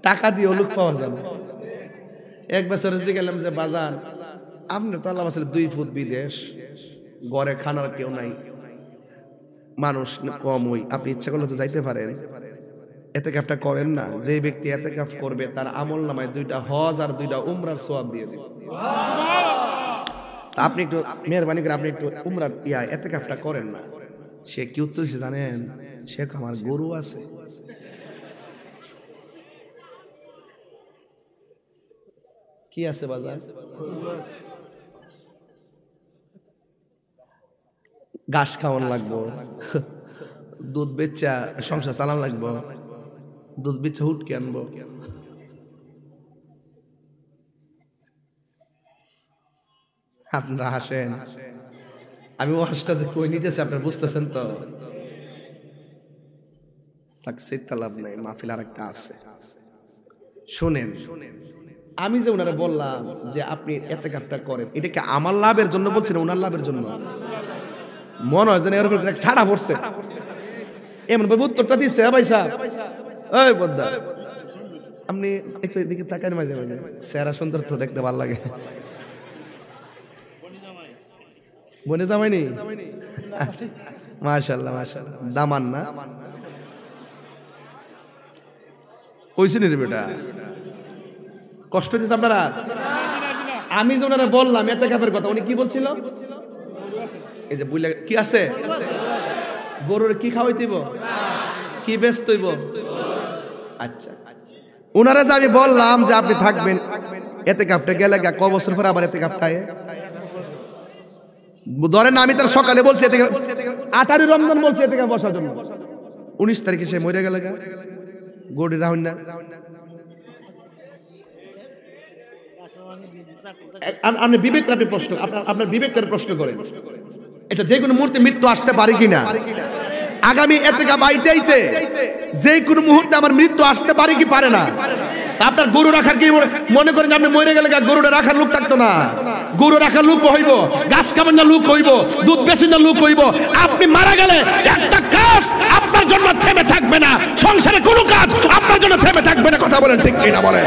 টাকা দিয়েও লোক পাওয়া যায় না। এক বছর এসে গেলাম যে বাজার, আপনি তো আল্লাহ বাসালে 2 ফুট বিদেশ, ঘরে খানার কেউ নাই, মানুষ কম, ওই আপনি ইচ্ছা করলে তো যাইতে পারেন। এতেকাফটা করেন না। যে ব্যক্তি এতেকাফ করবে তার আমল নামায় 2টা হজ আর 2টা উমরার সওয়াব দিয়ে দিবে। আপনি একটু মেহরবানি করে আপনি একটু উমরার এতেকাফটা করেন না। সে কি উত্তর জানেন? সে আমার গরু আছে। কি আছে বাজার? ঘাস খাওয়ান লাগবো, দুধ বেচা সংসার চালান লাগবো, দুধ বেচা হুটকে আনবো। আপনারা হাসেন, আমি ওয়াজটা যে কই নিতেছি আপনারা বুঝতেছেন তো? তাকে চিন্তা লাভ নাই, মাহফিল আর একটা আছে। শুনেন, আমি যে ওনারা বললাম যে আপনি ইতিকাফটা করেন, এটা কি আমার লাভের জন্য বলছেন, ওনার লাভের জন্য? মনে হয় যেন এর উপর ঠাড়া পড়ছে, এমন ভাবে উত্তরটা দিচ্ছে। ভাই সাহেব, এই বদ্দা, আপনি একটু এদিকে তাকান, মাঝে মাঝে চেহারা সুন্দর তো, দেখতে ভালো লাগে। বনে জামাইনি? মাশাআল্লাহ মাশাআল্লাহ, দামান না কইছেন রে বেটা? কষ্ট দিচ্ছে আপনারা? আমি যে ওনারা বললাম ইতিকাফের কথা, উনি কি বলছিল? এই যে বুইলা কি আছে, গরুর কি খাওয়াইতেইব, কি ব্যস্ত হইব? আচ্ছা, ওনারা যে আমি বললাম যে আপনি থাকবেন ইতিকাফটা, গেলে ক বছর পরে আবার ইতিকাফটা ধরেন, আমি তার সকালে বলছি 18 রমজান বলছি ইতিকাফ বসার জন্য, 19 তারিখে সে মরে গেল, গরু রাহুন না। আপনি বিবেকের আপনি প্রশ্ন, আপনার বিবেকের প্রশ্ন করেন, এটা যে কোনো মুহূর্তে মৃত্যু আসতে পারে কিনা? আগামী ইতিকাফ আইতে আইতে যে কোনো মুহূর্তে আমার মৃত্যু আসতে পারে কি পারে না? আপনার গরু রাখার কি মনে করেন আপনি মরে গেলে গরুটা রাখার লোক থাকতো না? গরু রাখার লোক হইব, ঘাস খাবেন না লোক হইব, দুধ বেচেন না লোক হইব। আপনি মারা গেলে একটা কাজ আপনার জন্য থেমে থাকবে না, সংসারে কোনো কাজ আপনার জন্য থেমে থাকবে না। কথা বলেন ঠিক কিনা বলেন?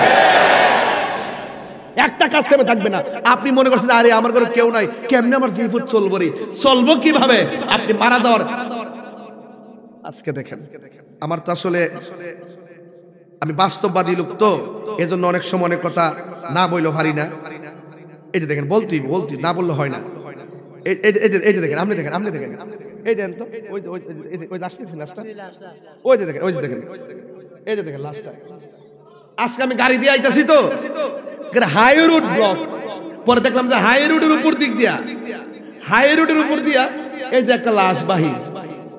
একটা কাজ থেমে থাকবে না। আপনি মনে করছেন আরে আমার ঘরে কেউ নাই, কেমনে আমার জীবন চলবো রে? চলবো কিভাবে? আপনি মারা যাওয়ার আজকে দেখেন, আমার তো আসলে আমি বাস্তববাদী লোক, তো এজন্য অনেক সময় অনেক কথা না বললে পারি না। এই যে দেখেন, বলতেই না বললে হয় না। এই যে দেখেন, আপনি দেখেন এই দেন তো, ওই যে ওই লাস্ট দেখছেন, লাস্টটা ওই যে দেখেন, ওই যে দেখেন, এই যে দেখেন লাস্টটা। আজকে আমি গাড়ি দিয়ে আইতাছি তো, হাই রোড ব্লক, পরে দেখলাম যে হাই রোডের উপর দিক দিয়া, হাই রোডের উপর দিয়া এই যে একটা লাশ বাহির,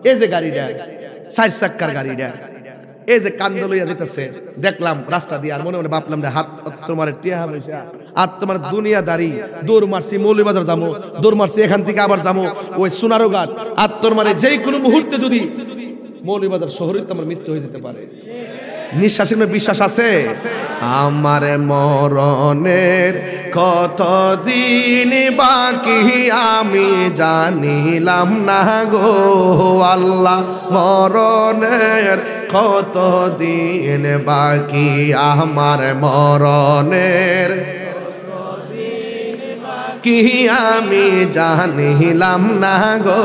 এই যে গাড়িটা 4 চাক্কার গাড়িটা, এই যে কান্দ লইয়া যেতেছে, দেখলাম রাস্তা দিয়ে, আর মনে মনে ভাবলাম যে হাত তোমার টিয়া পয়সা আর তোমার দুনিয়াদারি, দৌড় মারছি মৌলভীবাজার যাবো, দৌড় মারছি এখান থেকে আবার যাবো ওই সোনারোঘাট, আর তোমার যে কোনো মুহূর্তে যদি মৌলভীবাজার শহরে তোমার মৃত্যু হয়ে যেতে পারে। নিঃশ্বাসের মধ্যে বিশ্বাস আছে? আমার মরণের কতদিন বাকি আমি জানিলাম না গো আল্লাহ, মরণের কতদিন বাকি আমার মরণের কি আমি জানিলাম না গো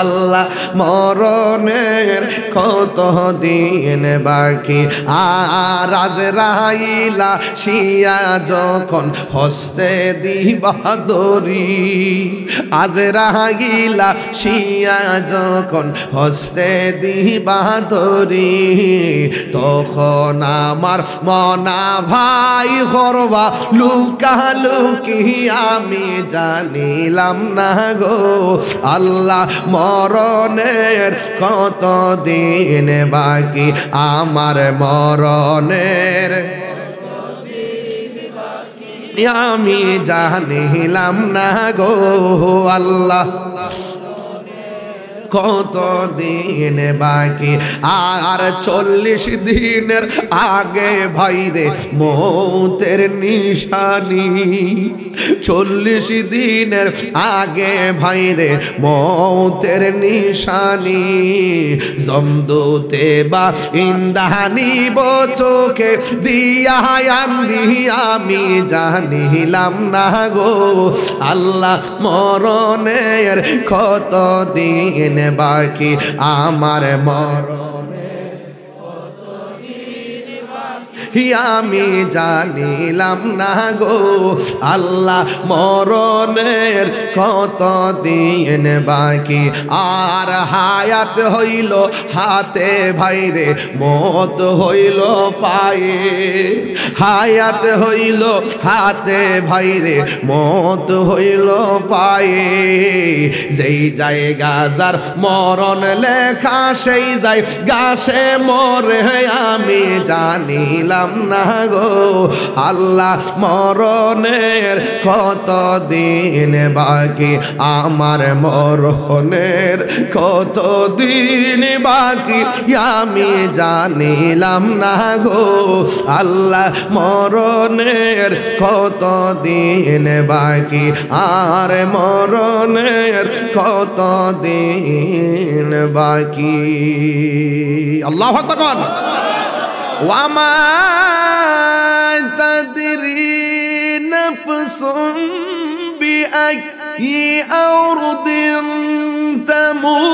আল্লাহ, মরণের কতদিন বাকি। আর আজরাইলা শিয়া যখন হস্তে দিবা দড়ি, আজরাইলা শিয়া যখন হস্তে দিবা দড়ি, তখন আমার মনা ভাই করবা লুকালুকি আমি জানিলাম না গো আল্লাহ, মরণের কতদিন বাকি আমার মরণের আমি জানিলাম না গো আল্লাহ, কতদিন বাকি। আর 40 দিনের আগে ভাইরে মৌতের নিশানি, 40 দিনের আগে ভাইরে মৌতের নিশানি, জমদুতে বা ইন্দানি চোখে দিয়া আন্দি আমি জানিলাম না গো আল্লাহ, মরণের কতদিন বাকি আমার মরণের কতদিন বাকি আমি জানিলাম না গো আল্লাহ, মরণের কতদিন বাকি। আর হায়াত হইল হাতে ভাইরে মত হইল পায়ে, হায়াত হইল হাতে ভাইরে মত হইল পায়ে, যেই জায়গা যার মরণ লেখা সেই জায়গা সে মরে আমি জানিলাম না গো আল্লাহ, মরণের কতদিন বাকি আমার মরণের কতদিন বাকি আমি জানিলাম না গো আল্লাহ, মরণের কতদিন বাকি আর মরণের কতদিন বাকি। আল্লাহু আকবার। ওয়ামা তাদরি নাফসুম বিআইয়ি আরদিন তামুত।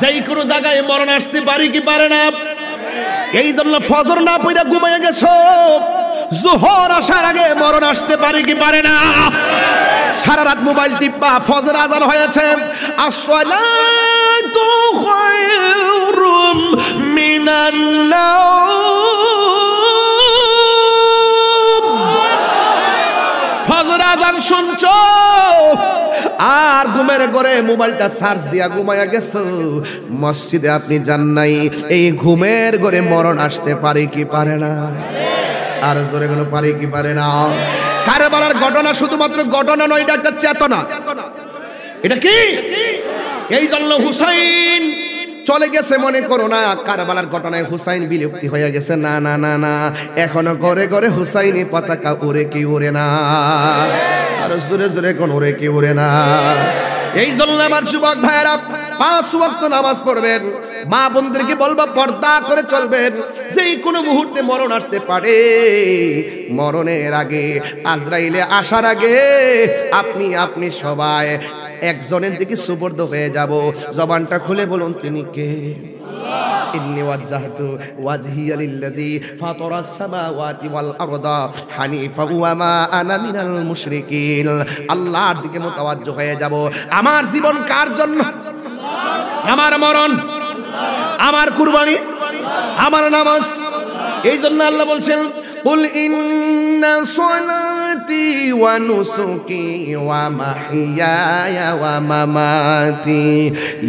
যেই কোনো জায়গায় মরণ আসতে পারে কি পারে না? এই জন্য ফজর না পড়া ঘুমাইয়া গেছো, জোহর আসার আগে মরণ আসতে পারে কি পারে না? সারা রাত মোবাইল টিপবা, ফজর আজান হয়েছে, আসসালাতু খায়রুম মিনান নাওম। ফজর আজান শুনছো আর ঘুমের ঘরে মোবাইলটা চার্জ দিয়া ঘুমাইয়া গেছো, মসজিদে আপনি যান নাই, এই ঘুমের ঘরে মরণ আসতে পারে কি পারে না? আর জোরে কোনো পারে কি পারে না? কারবালার ঘটনা শুধুমাত্র ঘটনা নয়, এটা একটা চেতনা। এটা কি? এই জন্য হুসাইন চলে গেছে মনে করো না কারবালার ঘটনায় হুসাইন বিলুপ্তি হয়ে গেছে, না না না না, এখনো ঘরে ঘরে হুসাইনি পতাকা উড়ে কি উড়ে না? আর জোরে জোরে কোন উড়ে কি উড়ে না? এই জন্য আমার যুবক ভাইয়েরা 5 ওয়াক্ত নামাজ পড়বেন, মা বোনদেরকে বলবো পর্দা করে চলবেন। যেই কোনো মুহূর্তে মরণ আসতে পারে, মরণের আগে আজরাইলে আসার আগে আপনি সবাই একজনের দিকে সুবর্দ হয়ে যাব। জবানটা খুলে বলুন তিনি কে? ইন্নী ওয়াজ্জাহতু ওয়াজহিয়া লিল্লাযী ফাতারাস সামাওয়াতি ওয়াল আরদা হানিফা ওয়া মা আনা মিনাল মুশরিকিন। আল্লাহর দিকে মুতাওয়াজ্জহ হয়ে যাব। আমার জীবন কার জন্য? আমার মরণ, আমার কুরবানি, আমার নামাজ। এই জন্য আল্লাহ বলছেন কুল ইন্না সলাতি ওয়া নুসুকি ওয়া মাহইয়ায়া ওয়া মামাতি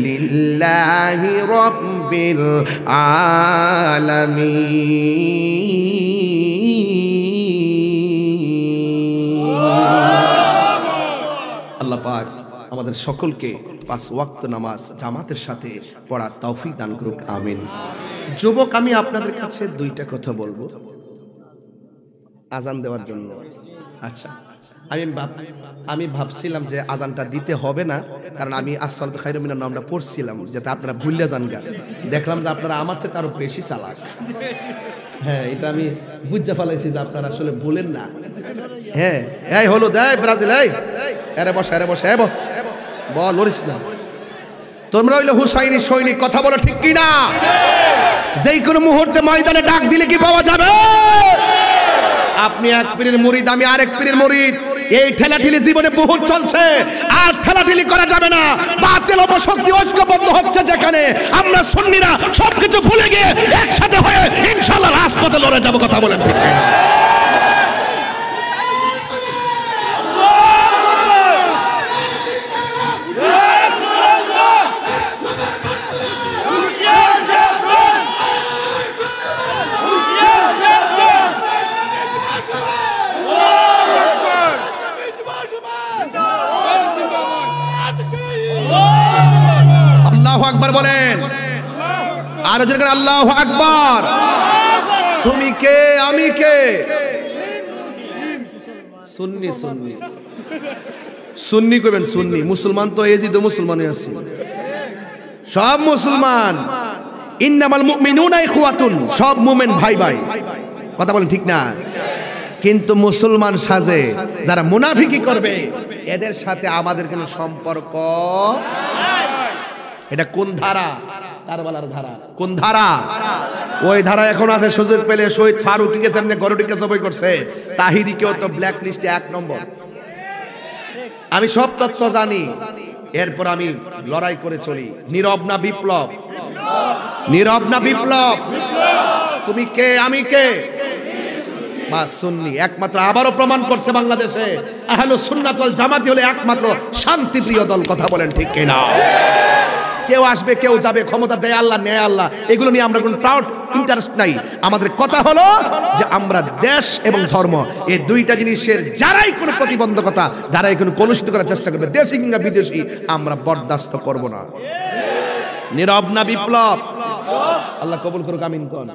লিল্লাহি রাব্বিল আলামিন। আল্লাহ পাক আমাদের সকলকে 5 ওয়াক্ত নামাজ জামাতের সাথে পড়ার তৌফিক দান করুক, আমিন। যুবক, আমি আপনাদের কাছে 2টা কথা বলবো আজান দেওয়ার জন্য। আচ্ছা, আমি ভাবছিলাম যে আজানটা দিতে হবে না, কারণ আমি আসসালাতু খায়রুম মিনান নামটা পড়ছিলাম যাতে আপনারা ভুলে যান গা। দেখলাম যে আপনারা আমার চেয়ে আরো বেশি চালাক। হ্যাঁ, এটা আমি বুঝতে ফেলাইছি যে আপনারা আসলে বলেন না। হ্যাঁ, এই হলো দেয় ব্রাজিল, এই আরে বসে, আরে বসে, বল লরিস না। তোমরা হইলো হুসাইনি সৈনিক, কথা বলো ঠিক কি না? যেই কোনো মুহূর্তে ময়দানে ডাক দিলে কি পাওয়া যাবে? আপনি এক পীরের মুরিদ, আমি আরেক পীরের মুরিদ। এই ঠেলাঠেলি জীবনে বহুত চলছে, আর ঠেলাঠেলি করা যাবে না। বাতিল অপশক্তি ঐক্যবদ্ধ হচ্ছে যেখানে, আমরা সুন্নিরা সবকিছু ভুলে গিয়ে একসাথে হয়ে ইনশাআল্লাহ রাজপথে লড়ে যাব, কথা বলেন ঠিক কি না? আল্লাহু আকবার বলেন, আর জোরে করে আল্লাহু আকবার। তুমি কে, আমি কে? সুন্নি, সুন্নি, সুন্নি কইবেন, সুন্নি। মুসলমান তো এই যে মুসলমানই আছে, সব মুসলমান। ইন্নামাল মুমিনুনা ইখওয়াতুন, সব মুমিন ভাই ভাই, কথা বলেন ঠিক না? কিন্তু মুসলমান সাজে যারা মুনাফিকি করবে, এদের সাথে আমাদের কোনো সম্পর্ক। এটা কোন ধারা? কারবালার ধারা। কোন ধারা? ওই ধারা এখন আছে। সুযোগ পেলে শহীদ ফারুকীকে সামনে গরুটিকে জবাই করছে, তাহিরিকেও তো ব্ল্যাক লিস্টে 1 নম্বর। আমি সব তথ্য জানি, এরপর আমি লড়াই করে চলি। নীরব না বিপ্লব? নীরব না বিপ্লব? তুমি কে, আমি কে? বাস সুন্নি একমাত্র। আবারও প্রমাণ করছে বাংলাদেশে আহলুস সুন্নাত ওয়াল জামাতি হলো একমাত্র শান্তিপ্রিয় দল, কথা বলেন ঠিক কি না? কেউ আসবে, কেউ যাবে, ক্ষমতা দেয় আল্লাহ, নেয় আল্লাহ, এগুলো নিয়ে আমরা কোনো প্রাউড ইন্টারেস্ট নাই। আমাদের কথা হলো যে আমরা দেশ এবং ধর্ম, এই 2টা জিনিসের যারাই কোনো প্রতিবন্ধকতা, যারাই কোনো কলুষিত করার চেষ্টা করবে, দেশি কিংবা বিদেশি, আমরা বরদাস্ত করব না। নীরব না বিপ্লব? আল্লাহ কবুল করুক, আমিন কোন।